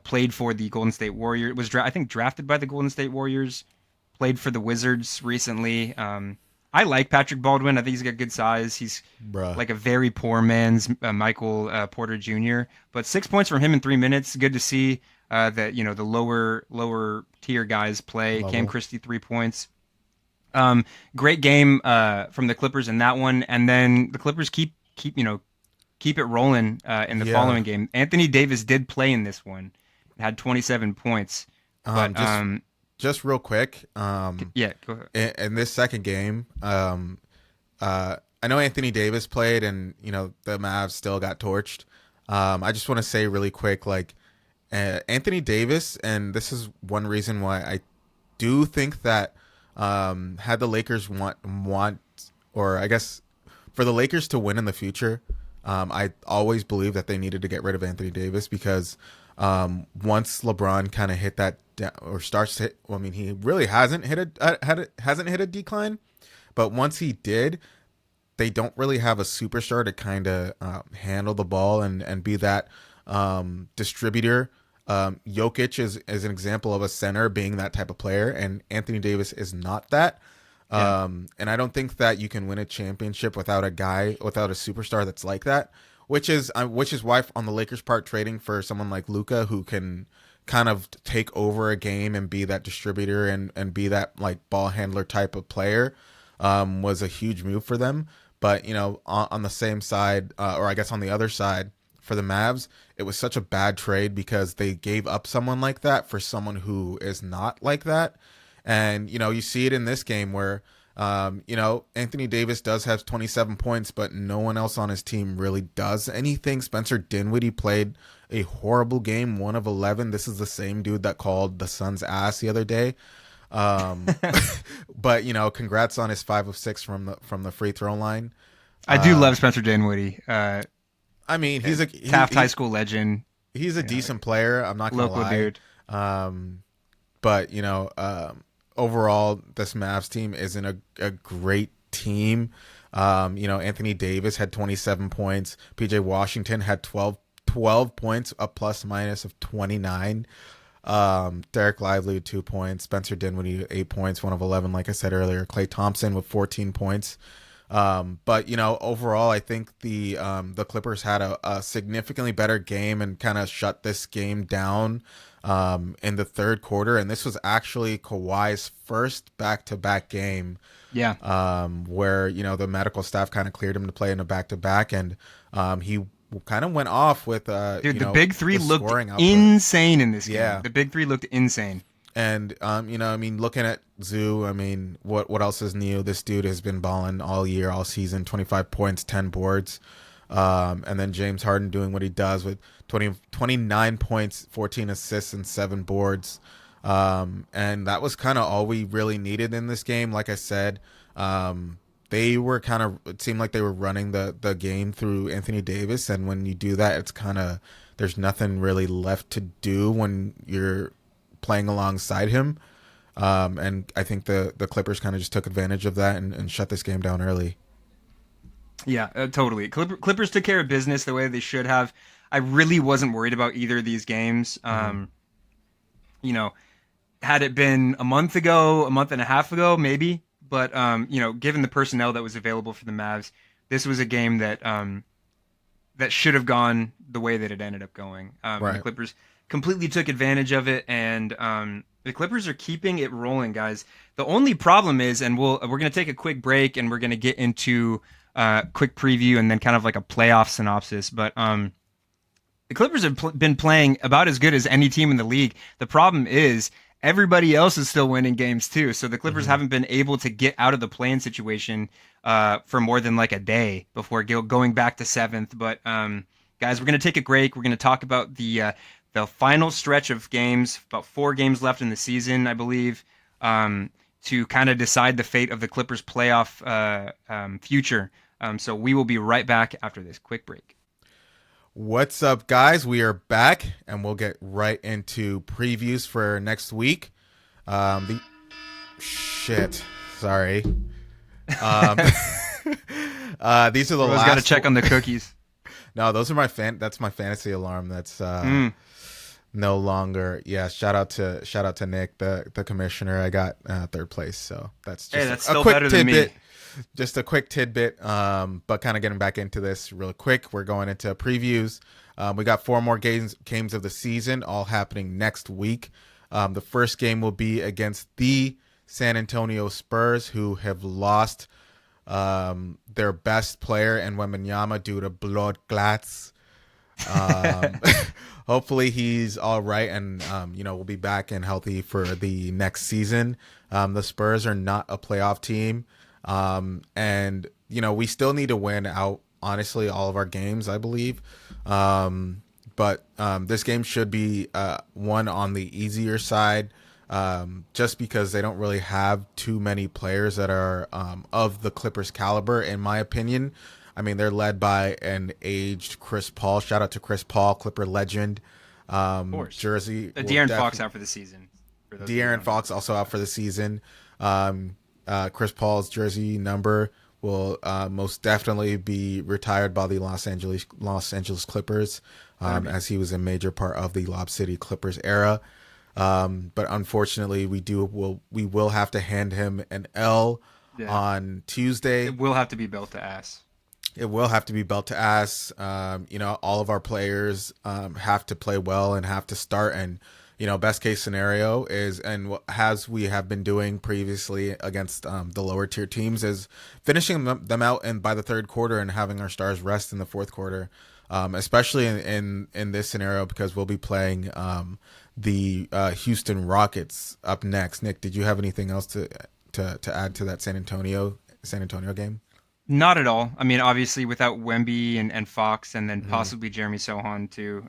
Played for the Golden State Warriors. I think drafted by the Golden State Warriors. Played for the Wizards recently. I like Patrick Baldwin. I think he's got good size. He's Bruh. like a very poor man's Michael Porter Jr. But 6 points from him in 3 minutes. Good to see that the lower tier guys play. Level. Cam Christie 3 points. Great game from the Clippers in that one, and then the Clippers keep it rolling in the Yeah. following game. Anthony Davis did play in this one, had 27 points. But Just real quick, yeah, go ahead. in this second game, I know Anthony Davis played, and the Mavs still got torched. I just want to say really quick, like Anthony Davis, and this is one reason why I do think that had the Lakers want, or I guess for the Lakers to win in the future, I always believe that they needed to get rid of Anthony Davis because once LeBron kind of hit that or starts to hit, well, I mean, he really hasn't hit a decline, but once he did, they don't really have a superstar to kind of handle the ball and be that distributor. Jokic is an example of a center being that type of player, and Anthony Davis is not that. Yeah. And I don't think that you can win a championship without a superstar that's like that. Which is why on the Lakers' part, trading for someone like Luka who can kind of take over a game and be that distributor and be that like ball handler type of player was a huge move for them. But on the same side, or I guess on the other side, for the Mavs, it was such a bad trade because they gave up someone like that for someone who is not like that. And you see it in this game where Anthony Davis does have 27 points, but no one else on his team really does anything. Spencer Dinwiddie played a horrible game, 1 of 11. This is the same dude that called the Suns ass the other day. But congrats on his 5 of 6 from the free throw line. I do love Spencer Dinwiddie. I mean, he's Taft High School legend. He's a decent player. I'm not gonna Local lie. dude. But overall, this Mavs team isn't a great team. Anthony Davis had 27 points. PJ Washington had 12 points, a plus minus of 29. Derek Lively with 2 points. Spencer Dinwiddie 8 points, 1 of 11, like I said earlier. Klay Thompson with 14 points. But overall, I think the Clippers had a significantly better game and kind of shut this game down in the third quarter. And this was actually Kawhi's first back-to-back game. Yeah. Where the medical staff kind of cleared him to play in a back-to-back, and he kind of went off with Dude, the big three looked output. insane in this game. Yeah. The big three looked insane. And looking at Zu, what else is new? This dude has been balling all year, all season. 25 points, 10 boards, and then James Harden doing what he does with 29 points, 14 assists, and 7 boards. And that was kind of all we really needed in this game. Like I said, they were it seemed like they were running the game through Anthony Davis, and when you do that, it's there's nothing really left to do when you're playing alongside him. And I think the Clippers kind of just took advantage of that and shut this game down early. Yeah, totally. Clippers took care of business the way they should have. I really wasn't worried about either of these games. Had it been a month and a half ago, maybe. But, given the personnel that was available for the Mavs, this was a game that, that should have gone the way that it ended up going. And the Right. Clippers completely took advantage of it, and the Clippers are keeping it rolling, guys. The only problem is, and we're gonna take a quick break, and we're gonna get into quick preview and then kind of like a playoff synopsis. But the Clippers have been playing about as good as any team in the league. The problem is everybody else is still winning games too. So the Clippers Hmm. haven't been able to get out of the play-in situation for more than like a day before going back to seventh. But guys, we're gonna take a break. We're gonna talk about the final stretch of games, about 4 games left in the season, I believe, to kind of decide the fate of the Clippers' playoff future. So we will be right back after this quick break. What's up, guys? We are back, and we'll get right into previews for next week. The shit, sorry. Um, these are the Always got to last. check on the cookies. No, those are my That's my fantasy alarm. That's no longer. Yeah, shout out to Nick, the commissioner. I got third place, so that's just Hey, that's a still quick better than tidbit. me. Just a quick tidbit, but kind of getting back into this real quick. We're going into previews. We got 4 more games of the season, all happening next week. The first game will be against the San Antonio Spurs, who have lost their best player in Wembanyama due to blood clots. Um, hopefully he's all right, and we'll be back and healthy for the next season. The Spurs are not a playoff team. And we still need to win out, honestly, all of our games, I believe. But this game should be one on the easier side, just because they don't really have too many players that are of the Clippers caliber, in my opinion. I mean, they're led by an aged Chris Paul. Shout out to Chris Paul, Clipper legend. Of course. Jersey. De'Aaron Fox out for the season. De'Aaron Fox also out for the season. Chris Paul's jersey number will most definitely be retired by the Los Angeles Clippers, as he was a major part of the Lob City Clippers era. But unfortunately, we will have to hand him an L on Tuesday. It will have to be built to ass. It will have to be belt to ass. All of our players have to play well and have to start. And best case scenario is, and as we have been doing previously against the lower tier teams, is finishing them out and by the third quarter and having our stars rest in the fourth quarter. Especially in this scenario, because we'll be playing the Houston Rockets up next. Nick, did you have anything else to add to that San Antonio game? Not at all. I mean, obviously, without Wemby and Fox, and then possibly Jeremy Sohan too,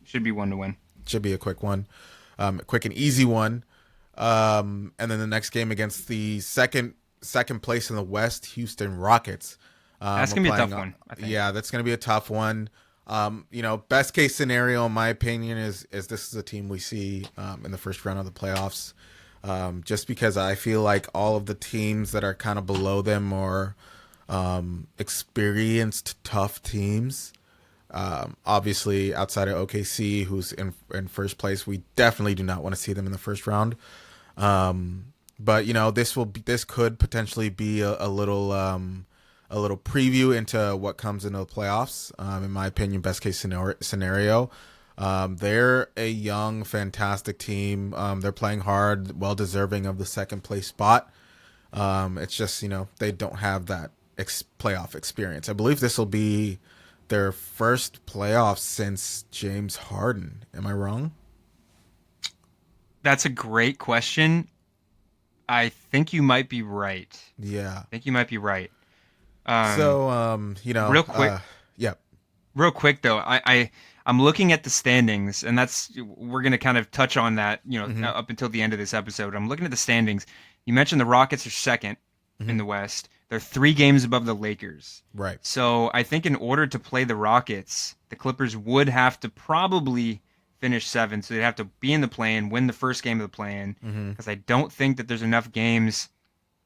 should be one to win. Should be a quick one, quick and easy one. And then the next game against the second place in the West, Houston Rockets. That's gonna be a tough one, I think. Yeah, that's gonna be a tough one. Best case scenario, in my opinion, is this is a team we see in the first round of the playoffs. Just because I feel like all of the teams that are kind of below them are experienced, tough teams. Obviously, outside of OKC, who's in first place, we definitely do not want to see them in the first round. But this could potentially be a little preview into what comes into the playoffs. In my opinion, best case scenario. They're a young, fantastic team. They're playing hard, well deserving of the second place spot. It's just they don't have that playoff experience. I believe this will be their first playoffs since James Harden. Am I wrong? That's a great question. I think you might be right. Yeah. I think you might be right. Real quick. Yeah. Real quick though, I'm looking at the standings, and we're gonna kind of touch on that, up until the end of this episode. I'm looking at the standings. You mentioned the Rockets are second in the West. They're 3 games above the Lakers. Right. So I think in order to play the Rockets, the Clippers would have to probably finish 7th. So they'd have to be in the play-in, win the first game of the play-in, because I don't think that there's enough games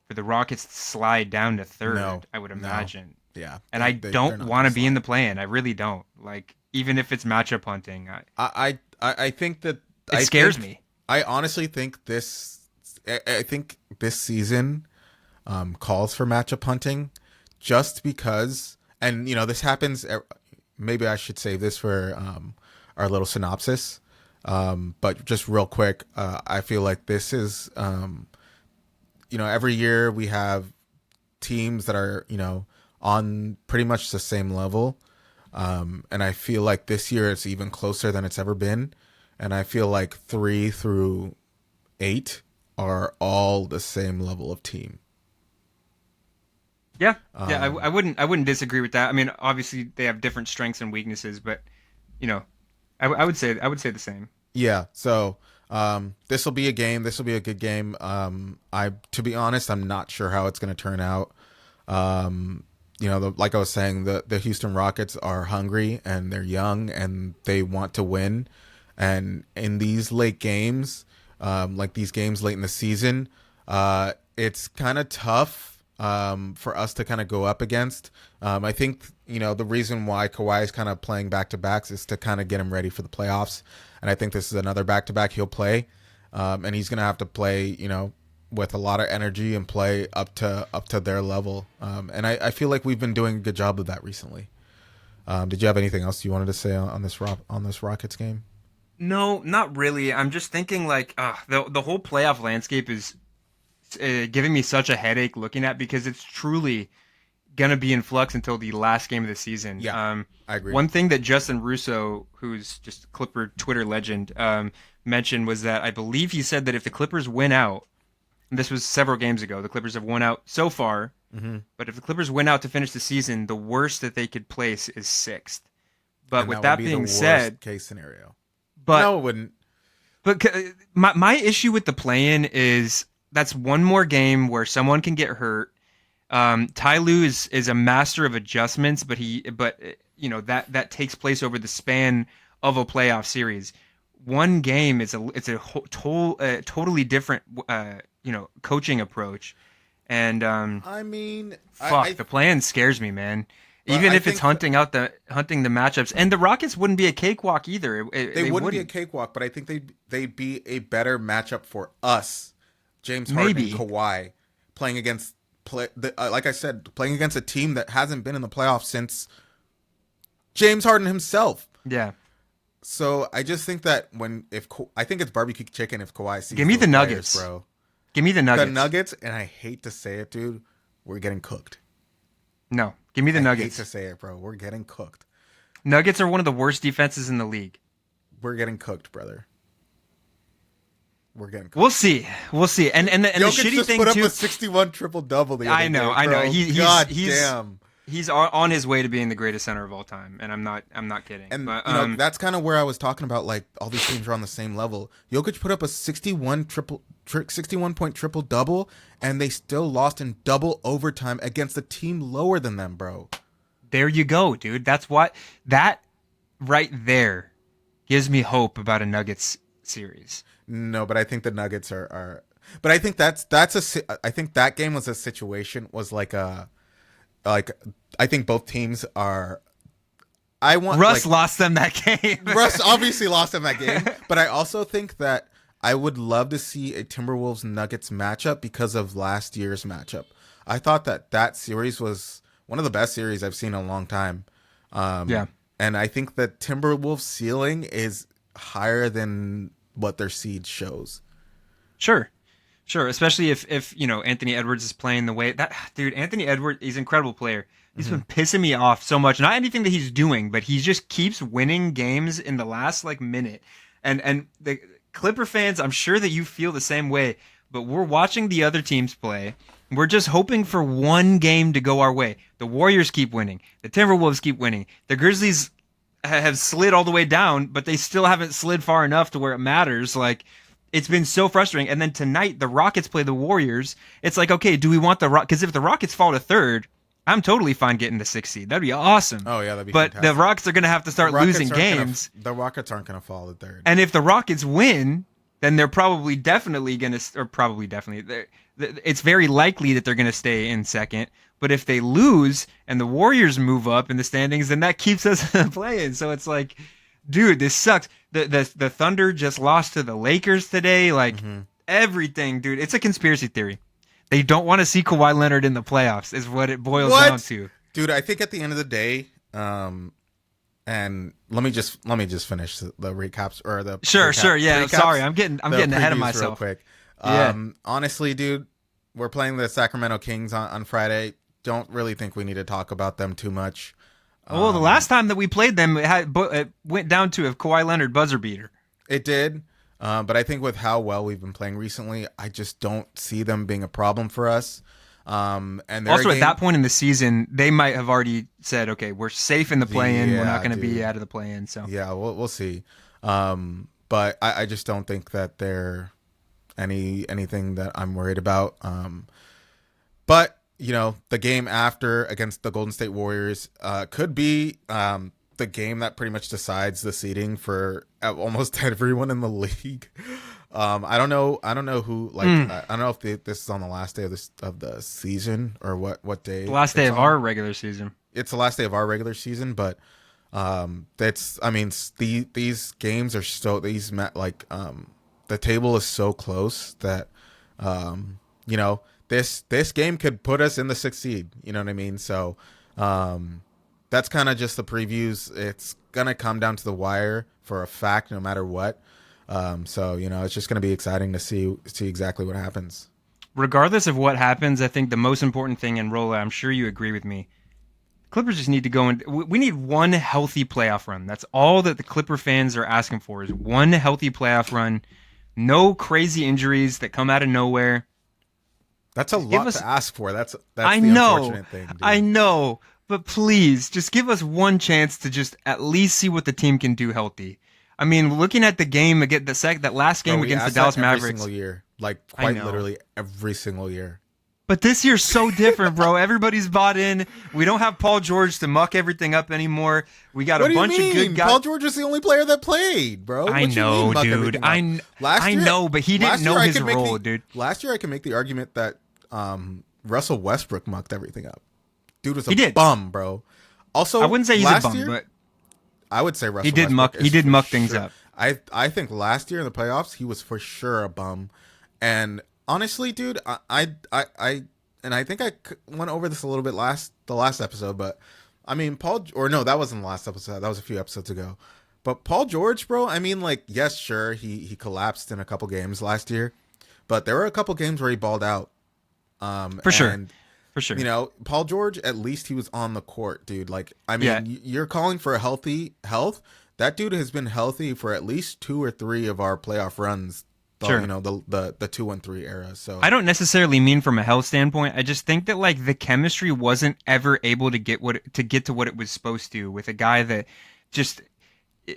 for the Rockets to slide down to 3rd, I would imagine. Yeah. And I don't want to be in the play-in. I really don't. Like, even if it's matchup hunting. I think that it scares me. I honestly think this season calls for matchup hunting, just because, and this happens maybe I should save this for our little synopsis. But just real quick, I feel like this is, every year we have teams that are, on pretty much the same level. And I feel like this year it's even closer than it's ever been. And I feel like 3 through 8 are all the same level of team. Yeah, I wouldn't disagree with that. I mean, obviously they have different strengths and weaknesses, but I would say the same. Yeah. So this will be a game. This will be a good game. To be honest, I'm not sure how it's going to turn out. Like I was saying, the Houston Rockets are hungry and they're young and they want to win. And in these late games, like these games late in the season, it's kind of tough for us to kind of go up against. I think, the reason why Kawhi is kind of playing back-to-backs is to kind of get him ready for the playoffs. And I think this is another back-to-back he'll play. And he's going to have to play, with a lot of energy and play up to their level. And I feel like we've been doing a good job of that recently. Did you have anything else you wanted to say on this Rockets game? No, not really. I'm just thinking like the whole playoff landscape is giving me such a headache looking at, because it's truly gonna be in flux until the last game of the season. Yeah, I agree. One thing that Justin Russo, who's just a Clipper Twitter legend, mentioned was that I believe he said that if the Clippers win out, and this was several games ago, the Clippers have won out so far, but if the Clippers win out to finish the season, the worst that they could place is 6th. But And with that that would be the being said, worst case scenario. but No, it wouldn't. But my issue with the play-in is that's one more game where someone can get hurt. Ty Lue is a master of adjustments, but that takes place over the span of a playoff series. One game it's a totally different coaching approach, and I mean, the play-in scares me, man. Even if it's hunting the matchups, and the Rockets wouldn't be a cakewalk either. They wouldn't be a cakewalk, but I think they'd be a better matchup for us. James Harden and Kawhi playing against like I said, playing against a team that hasn't been in the playoffs since James Harden himself. Yeah. So I just think that I think it's barbecue chicken if Kawhi sees give me the Nuggets, bro. Give me the Nuggets. The Nuggets, and I hate to say it, dude, we're getting cooked. No, give me the Nuggets. I hate to say it, bro. We're getting cooked. Nuggets are one of the worst defenses in the league. We're getting cooked, brother. We're getting cooked. We'll see. And the shitty thing put too. up a 61 triple-double the other I know. damn. He's on his way to being the greatest center of all time, and I'm not kidding. And but, that's kind of where I was talking about. Like all these teams are on the same level. Jokic put up a 61 point triple double, and they still lost in double overtime against a team lower than them, bro. There you go, dude. That's what that right there gives me hope about a Nuggets series. No, but I think the Nuggets are. But I think I think that game was a situation I think both teams are. Russ lost them that game. Russ obviously lost them that game, but I also think that I would love to see a Timberwolves Nuggets matchup because of last year's matchup. I thought that series was one of the best series I've seen in a long time. Yeah, and I think the Timberwolves ceiling is higher than what their seed shows. Sure, especially if Anthony Edwards is playing the way that dude. Anthony Edwards, he's an incredible player. He's been pissing me off so much. Not anything that he's doing, but he just keeps winning games in the last minute. And the Clipper fans, I'm sure that you feel the same way. But we're watching the other teams play. We're just hoping for one game to go our way. The Warriors keep winning. The Timberwolves keep winning. The Grizzlies have slid all the way down, but they still haven't slid far enough to where it matters. It's been so frustrating. And then tonight, the Rockets play the Warriors. It's like, okay, do we want the Rockets? Because if the Rockets fall to third, I'm totally fine getting the 6th seed. That'd be awesome. Oh, yeah, that'd be fantastic. But the Rockets are going to have to start losing games. The Rockets aren't going to fall to third. And if the Rockets win, then they're probably definitely going to, or probably definitely, it's very likely that they're going to stay in second. But if they lose and the Warriors move up in the standings, then that keeps us playing. So it's like, dude, this sucks. The Thunder just lost to the Lakers today. Everything, dude. It's a conspiracy theory. They don't want to see Kawhi Leonard in the playoffs is what it boils down to. Dude, I think at the end of the day, And let me just finish the recaps or the Sure. Yeah, recaps, sorry, I'm getting ahead of previews myself. real quick. Yeah. Honestly, dude, we're playing the Sacramento Kings on Friday. Don't really think we need to talk about them too much. Well, the last time that we played them, it went down to a Kawhi Leonard buzzer beater. It did, but I think with how well we've been playing recently, I just don't see them being a problem for us. And Also, at that point in the season, they might have already said, "Okay, we're safe in the play-in. We're not going to be out of the play-in." So yeah, we'll see. But I just don't think that they're anything that I'm worried about. But the game after against the Golden State Warriors could be the game that pretty much decides the seeding for almost everyone in the league. I don't know who I don't know if this is on the last day of the season or what day. The last day of our regular season. It's the last day of our regular season, but these games are so the table is so close that this game could put us in the 6th seed. You know what I mean? So that's kind of just the previews. It's gonna come down to the wire for a fact, no matter what. So it's just gonna be exciting to see exactly what happens. Regardless of what happens, I think the most important thing, and Rola, I'm sure you agree with me, Clippers just need to go in. We need one healthy playoff run. That's all that the Clipper fans are asking for, is one healthy playoff run. No crazy injuries that come out of nowhere. That's a lot to ask for. That's I the know, unfortunate thing. Dude. I know, but please, just give us one chance to just at least see what the team can do healthy. I mean, looking at the game against that last game against the Dallas Mavericks, every single year, quite literally every single year. But this year's so different, bro. Everybody's bought in. We don't have Paul George to muck everything up anymore. We got a bunch of good guys. Paul George is the only player that played, bro. I know, dude. I know, but he didn't know his role, dude. Last year, I could make the argument that Russell Westbrook mucked everything up. Dude was a bum, bro. Also, I wouldn't say he's a bum, but I would say Russell he did Westbrook muck things up. I think last year in the playoffs, he was for sure a bum. And honestly, dude, I think I went over this a little bit the last episode, but I mean, that wasn't the last episode. That was a few episodes ago. But Paul George, bro, I mean, yes, sure, he collapsed in a couple games last year, but there were a couple games where he balled out. For sure. Paul George, at least he was on the court, dude. You're calling for a health. That dude has been healthy for at least 2 or 3 of our playoff runs. Sure. The 2-1-3 era. So I don't necessarily mean from a health standpoint. I just think that the chemistry wasn't ever able to get to what it was supposed to, with a guy that just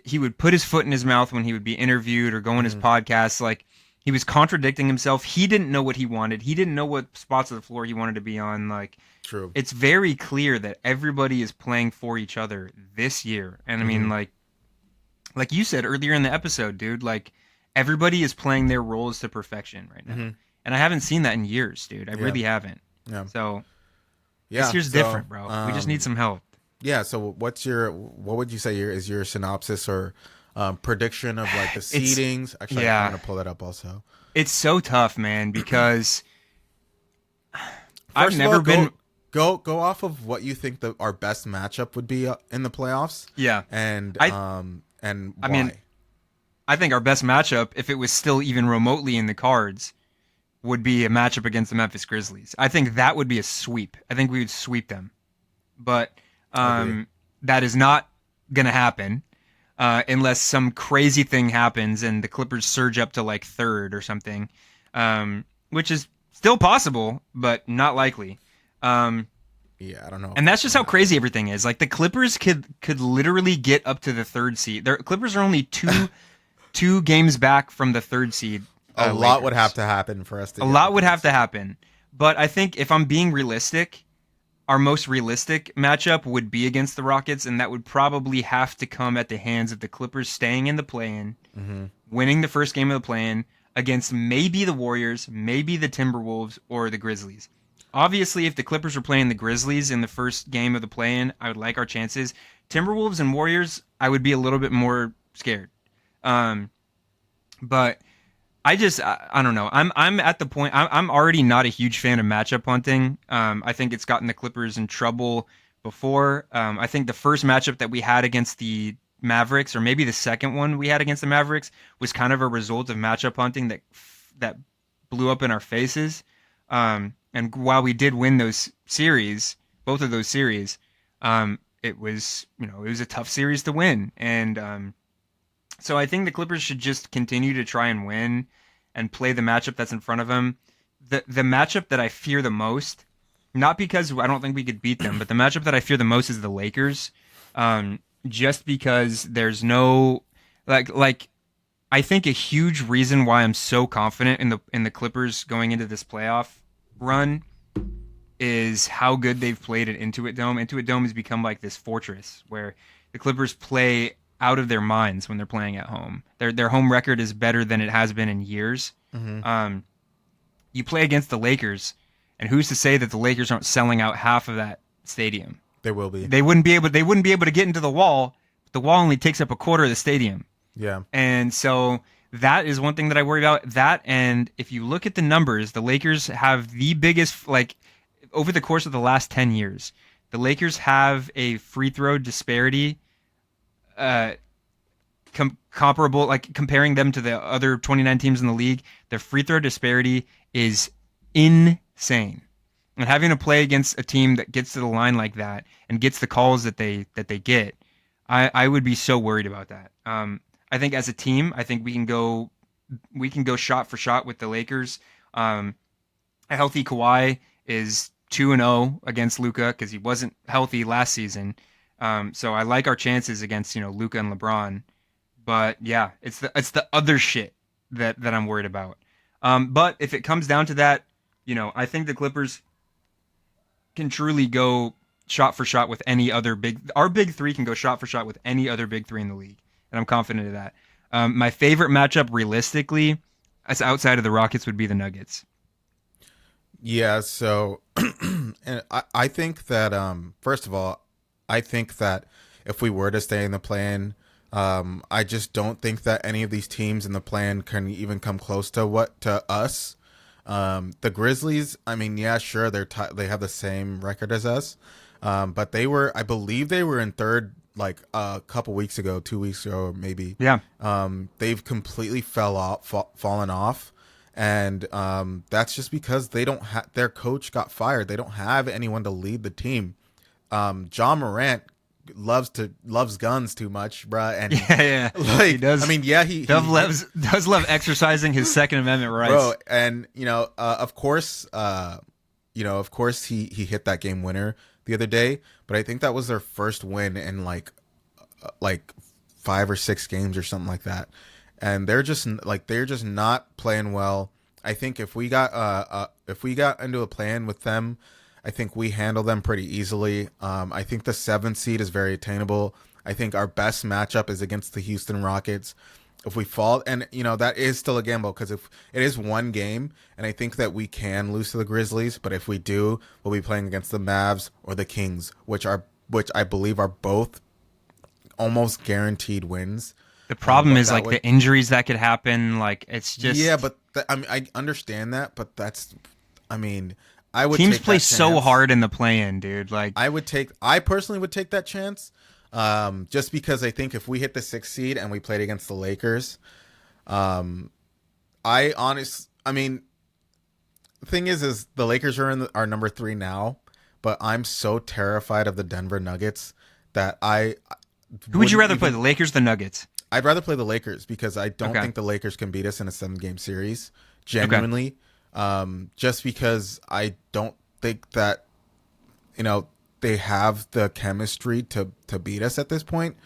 he would put his foot in his mouth when he would be interviewed or go on his podcast. He was contradicting himself. He didn't know what he wanted. He didn't know what spots of the floor he wanted to be on. True. It's very clear that everybody is playing for each other this year. And I mean, like you said earlier in the episode, dude, everybody is playing their roles to perfection right now. And I haven't seen that in years, dude. I really haven't. Yeah. So this year's different, bro. We just need some help. Yeah. So what would you say is your synopsis or prediction of the seedings? Actually, I'm going to pull that up also. It's so tough, man, because I've never been... Go off of what you think our best matchup would be in the playoffs. Yeah. And why? I mean, I think our best matchup, if it was still even remotely in the cards, would be a matchup against the Memphis Grizzlies. I think that would be a sweep. I think we would sweep them. But that is not going to happen unless some crazy thing happens and the Clippers surge up to 3rd or something, which is still possible, but not likely. Yeah, I don't know. And that's just how crazy everything is. The Clippers could literally get up to the 3rd seed. The Clippers are only two games back from the 3rd seed. A lot would have to happen for us to. A lot would have to happen. But I think if I'm being realistic, our most realistic matchup would be against the Rockets, and that would probably have to come at the hands of the Clippers staying in the play-in, winning the first game of the play-in against maybe the Warriors, maybe the Timberwolves, or the Grizzlies. Obviously, if the Clippers were playing the Grizzlies in the first game of the play-in, I would like our chances. Timberwolves and Warriors, I would be a little bit more scared. But I don't know. I'm at the point. I'm already not a huge fan of matchup hunting. I think it's gotten the Clippers in trouble before. I think the first matchup that we had against the Mavericks, or maybe the second one we had against the Mavericks, was kind of a result of matchup hunting that blew up in our faces. And while we did win those series, both of those series, it was it was a tough series to win, and so I think the Clippers should just continue to try and win and play the matchup that's in front of them. The matchup that I fear the most, not because I don't think we could beat them, but the matchup that I fear the most is the Lakers. Just because there's no like I think a huge reason why I'm so confident in the Clippers going into this playoff run is how good they've played at Intuit Dome. Intuit Dome has become like this fortress where the Clippers play out of their minds when they're playing at home. Their home record is better than it has been in years. Mm-hmm. You play against the Lakers, and who's to say that the Lakers aren't selling out half of that stadium? There will be. They wouldn't be able to get into the wall. The wall only takes up a quarter of the stadium. Yeah. And so that is one thing that I worry about. That, and if you look at the numbers, the Lakers have the biggest, like, over the course of the last 10 years, the Lakers have a free throw disparity comparable, like comparing them to the other 29 teams in the league. Their free throw disparity is insane. And having to play against a team that gets to the line like that and gets the calls that they get, I would be so worried about that. I think as a team, I think we can go shot for shot with the Lakers. A healthy Kawhi is 2-0 against Luka because he wasn't healthy last season. So I like our chances against Luka and LeBron. But yeah, it's the other shit that I'm worried about. But if it comes down to that, I think the Clippers can truly go shot for shot with any other our big three can go shot for shot with any other big three in the league. And I'm confident of that. My favorite matchup realistically, as outside of the Rockets, would be the Nuggets. Yeah, so and I think that first of all, I think that if we were to stay in the play-in, I just don't think that any of these teams in the play-in can even come close to us. The Grizzlies, I mean, yeah, sure, they have the same record as us, but I believe they were in third like a couple weeks ago, 2 weeks ago, maybe. Yeah. They've completely fallen off. And that's just because their coach got fired. They don't have anyone to lead the team. John Morant loves guns too much, bruh. And yeah. like, he does. I mean, yeah, he does love exercising his Second Amendment rights, bro. And of course, he hit that game winner the other day. But I think that was their first win in like 5 or 6 games or something like that. And they're just not playing well. I think if we got into a plan with them, I think we handle them pretty easily. I think the 7th seed is very attainable. I think our best matchup is against the Houston Rockets. If we fall, and that is still a gamble because if it is one game, and I think that we can lose to the Grizzlies, but if we do, we'll be playing against the Mavs or the Kings, which I believe are both almost guaranteed wins. The problem is like the injuries that could happen. Like it's just but I mean I understand that, but I would teams take play that so chance. hard in the play-in, dude. Like I personally would take that chance, just because I think if we hit the 6th seed and we played against the Lakers, the thing is the Lakers are number 3 now, but I'm so terrified of the Denver Nuggets that who would you rather play, the Lakers, the Nuggets? I'd rather play the Lakers because I don't Okay. think the Lakers can beat us in a 7-game series. Genuinely. Okay. Just because I don't think that, they have the chemistry to beat us at this point.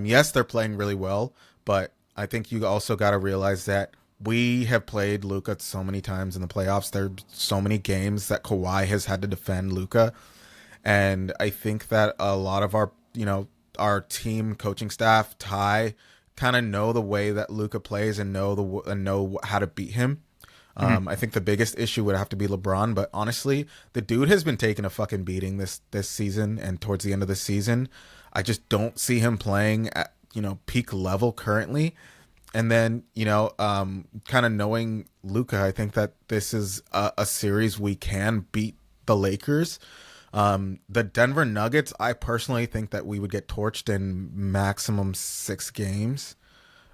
Yes, they're playing really well, but I think you also got to realize that we have played Luka so many times in the playoffs. There are so many games that Kawhi has had to defend Luka. And I think that a lot of our team coaching staff, Ty, kind of know the way that Luka plays and know how to beat him. I think the biggest issue would have to be LeBron, but honestly, the dude has been taking a fucking beating this season and towards the end of the season. I just don't see him playing at peak level currently. And then kind of knowing Luka, I think that this is a series we can beat the Lakers. The Denver Nuggets, I personally think that we would get torched in maximum 6 games.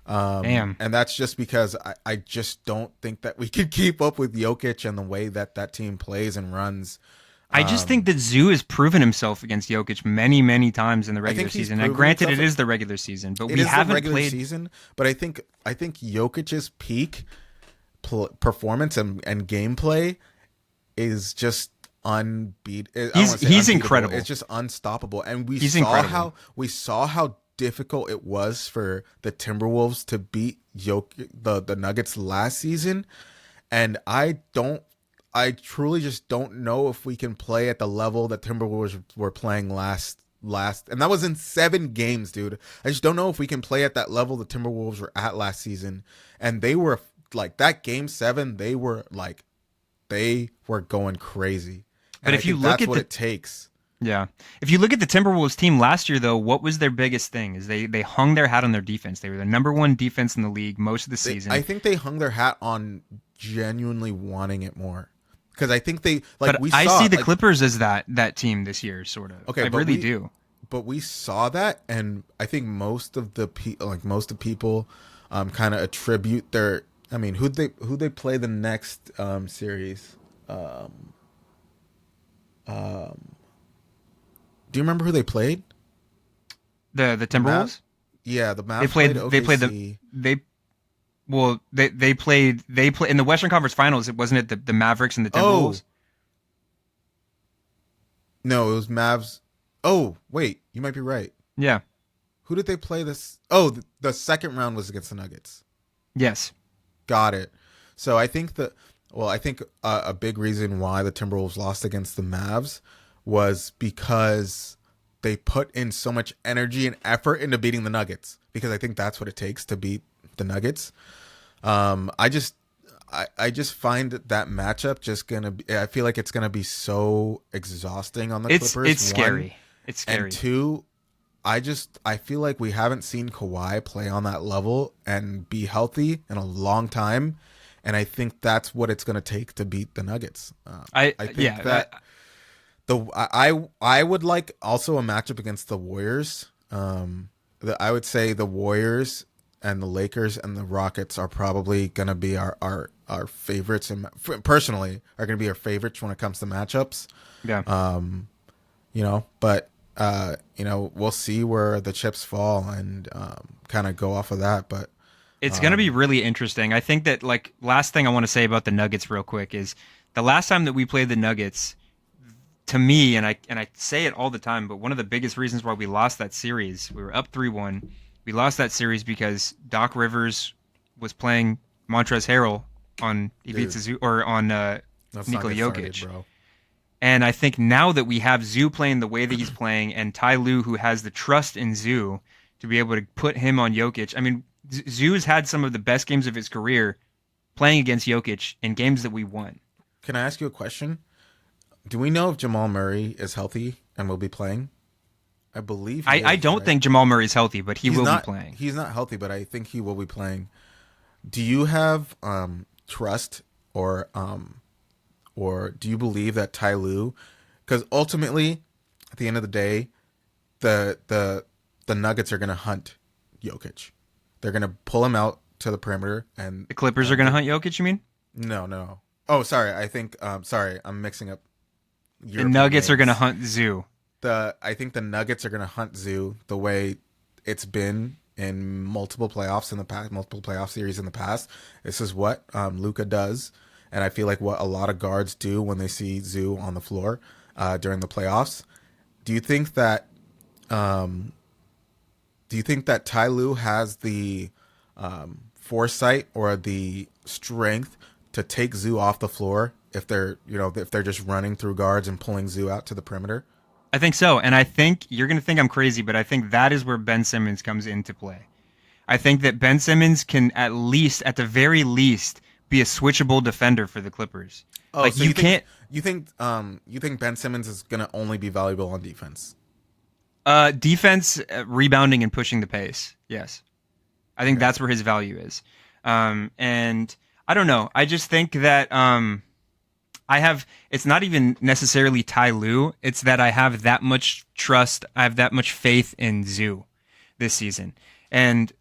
Damn. And that's just because I just don't think that we could keep up with Jokic and the way that that team plays and runs. I just think that Zu has proven himself against Jokic many, many times in the regular season. And granted, it is the regular season, but we haven't played season. But I think Jokic's peak performance and gameplay is just unbeatable. He's incredible. It's just unstoppable. And we saw how difficult it was for the Timberwolves to beat the Nuggets last season. And I truly just don't know if we can play at the level that Timberwolves were playing last, and that was in 7 games, dude. I just don't know if we can play at that level the Timberwolves were at last season. And they were like, that game 7, they were going crazy. But if you look at what it takes. Yeah. If you look at the Timberwolves team last year, though, what was their biggest thing? Is they hung their hat on their defense. They were the number 1 defense in the league most of the season. I think they hung their hat on genuinely wanting it more. Because I think I see the Clippers as that team this year, sort of. Okay, I really do. But we saw that, and I think most of people kind of attribute their. I mean, who they play the next series? Do you remember who they played? The Timberwolves. The Mavs. They played in the Western Conference Finals. Wasn't it the Mavericks and the Timberwolves? No, it was Mavs. Oh, wait, you might be right. Yeah. Who did they play this? Oh, the second round was against the Nuggets. Yes. Got it. So I think a big reason why the Timberwolves lost against the Mavs was because they put in so much energy and effort into beating the Nuggets, because I think that's what it takes to beat the Nuggets. I just find that matchup just gonna be. I feel like it's gonna be so exhausting on the Clippers. It's scary. It's scary. And 2, I feel like we haven't seen Kawhi play on that level and be healthy in a long time, and I think that's what it's gonna take to beat the Nuggets. I would like also a matchup against the Warriors. I would say the Warriors and the Lakers and the Rockets are probably going to be our favorites, and personally are going to be our favorites when it comes to matchups. Yeah. But we'll see where the chips fall and kind of go off of that. But it's going to be really interesting. I think that, like, last thing I want to say about the Nuggets real quick is the last time that we played the Nuggets, to me, and I say it all the time, but one of the biggest reasons why we lost that series, we were up 3-1. We lost that series because Doc Rivers was playing Montrezl Harrell on Ivica Zu, or on Nikola Jokic. Bro. And I think now that we have Zu playing the way that he's playing, and Ty Lue, who has the trust in Zu to be able to put him on Jokic. I mean, Zu's had some of the best games of his career playing against Jokic in games that we won. Can I ask you a question? Do we know if Jamal Murray is healthy and will be playing? I believe I don't think Jamal Murray is healthy, but he will be playing. He's not healthy, but I think he will be playing. Do you have trust or do you believe that Ty Lue? Because ultimately, at the end of the day, the Nuggets are going to hunt Jokic. They're going to pull him out to the perimeter, and the Clippers are going to hunt Jokic. You mean? No. Oh, sorry. I think I'm mixing up. The Nuggets are going to hunt Zu. I think the Nuggets are going to hunt Zu the way it's been in multiple playoffs in the past, multiple playoff series in the past. This is what Luka does, and I feel like what a lot of guards do when they see Zu on the floor during the playoffs. Do you think that Ty Lue has the foresight or the strength to take Zu off the floor if they're just running through guards and pulling Zu out to the perimeter? I think so, and I think you're going to think I'm crazy, but I think that is where Ben Simmons comes into play. I think that Ben Simmons can at the very least, be a switchable defender for the Clippers. Oh, like, so you think Ben Simmons is going to only be valuable on defense? Defense, rebounding, and pushing the pace. Yes, I think that's where his value is. And I don't know. I just think that it's not even necessarily Ty Lue. It's that I have that much trust. I have that much faith in Zu this season. And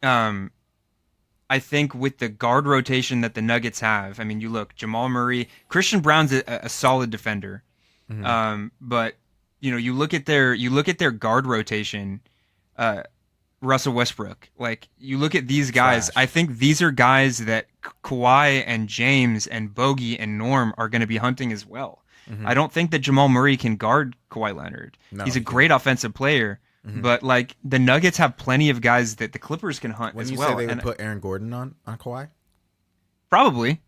I think with the guard rotation that the Nuggets have, I mean, you look, Jamal Murray, Christian Brown's a solid defender. But you look at their guard rotation, Russell Westbrook. Like, you look at these guys, Trash. I think these are guys that Kawhi and James and Bogey and Norm are going to be hunting as well. I don't think that Jamal Murray can guard Kawhi Leonard. No, He's a he great offensive player, but like the Nuggets have plenty of guys that the Clippers can hunt When as you well. say they would And put Aaron Gordon on Kawhi, probably.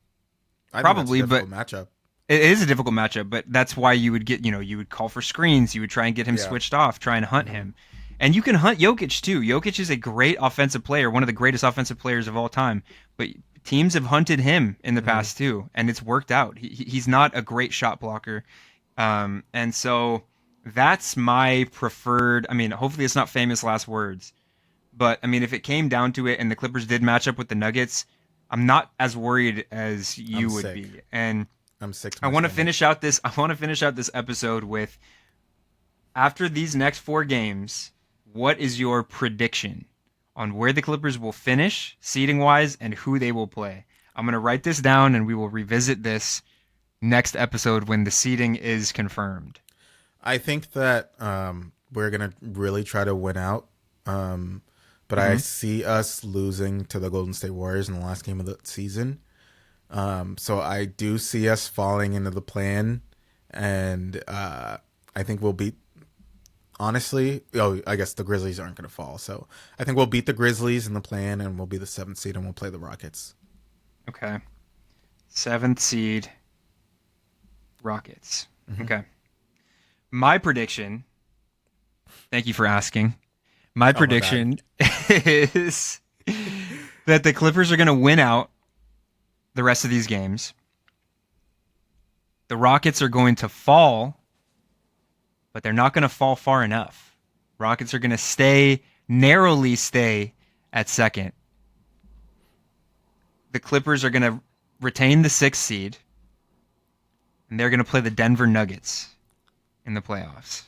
I think Probably, that's a difficult matchup. It is a difficult matchup, but that's why you would you would call for screens. You would try and get him switched off, try and hunt him. And you can hunt Jokic too. Jokic is a great offensive player, one of the greatest offensive players of all time. But teams have hunted him in the past too, and it's worked out. He's not a great shot blocker. And so that's my preferred. I mean, hopefully it's not famous last words. But I mean, if it came down to it and the Clippers did match up with the Nuggets, I'm not as worried as you would be. And I'm sick. I want to finish out this episode with, after these next 4 games, what is your prediction on where the Clippers will finish seeding wise and who they will play? I'm going to write this down and we will revisit this next episode when the seeding is confirmed. I think that we're gonna really try to win out, but I see us losing to the Golden State Warriors in the last game of the season. So I do see us falling into the plan, and I think we'll beat. Honestly, I guess the Grizzlies aren't going to fall, so I think we'll beat the Grizzlies in the plan, and we'll be the 7th seed, and we'll play the Rockets. Okay, 7th seed, Rockets. Okay, my prediction. Thank you for asking. My prediction is that the Clippers are going to win out the rest of these games. The Rockets are going to fall, but they're not going to fall far enough. Rockets are going to narrowly stay at 2nd. The Clippers are going to retain the 6th seed, and they're going to play the Denver Nuggets in the playoffs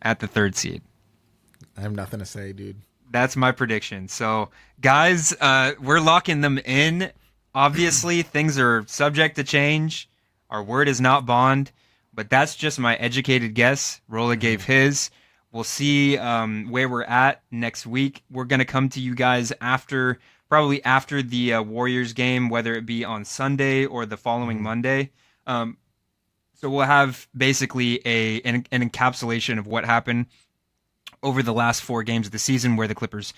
at the 3rd seed. I have nothing to say, dude. That's my prediction. So, guys, we're locking them in. Obviously, things are subject to change. Our word is not bond, but that's just my educated guess. Rola gave his. We'll see where we're at next week. We're going to come to you guys probably after the Warriors game, whether it be on Sunday or the following Monday. So we'll have basically an encapsulation of what happened over the last 4 games of the season where the Clippers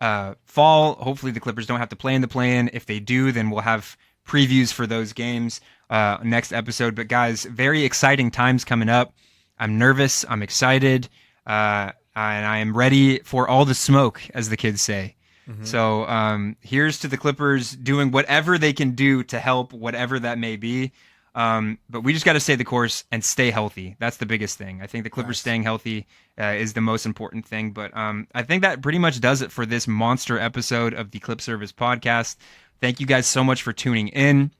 fall. Hopefully the Clippers don't have to play in the play-in. If they do, then we'll have previews for those games next episode. But guys, very exciting times coming up. I'm nervous. I'm excited. And I am ready for all the smoke, as the kids say. So here's to the Clippers doing whatever they can do to help, whatever that may be. But we just got to stay the course and stay healthy. That's the biggest thing. I think the Clippers staying healthy is the most important thing. But I think that pretty much does it for this monster episode of the Clip Service podcast. Thank you guys so much for tuning in.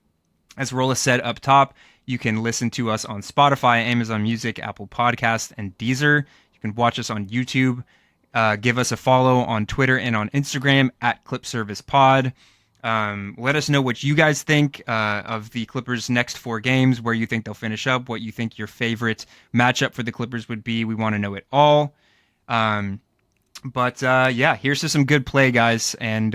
As Rola said up top, you can listen to us on Spotify, Amazon Music, Apple Podcasts, and Deezer. You can watch us on YouTube. Give us a follow on Twitter and on Instagram at Clip Service Pod. Let us know what you guys think of the Clippers' next 4 games, where you think they'll finish up, what you think your favorite matchup for the Clippers would be. We want to know it all. But here's to some good play, guys. And,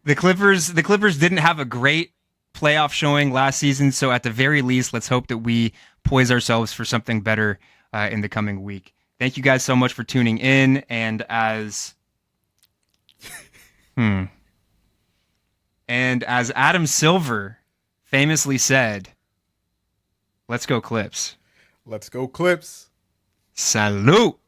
the Clippers didn't have a great playoff showing last season. So at the very least, let's hope that we poise ourselves for something better in the coming week. Thank you guys so much for tuning in. And as Adam Silver famously said, let's go Clips. Let's go Clips. Salute.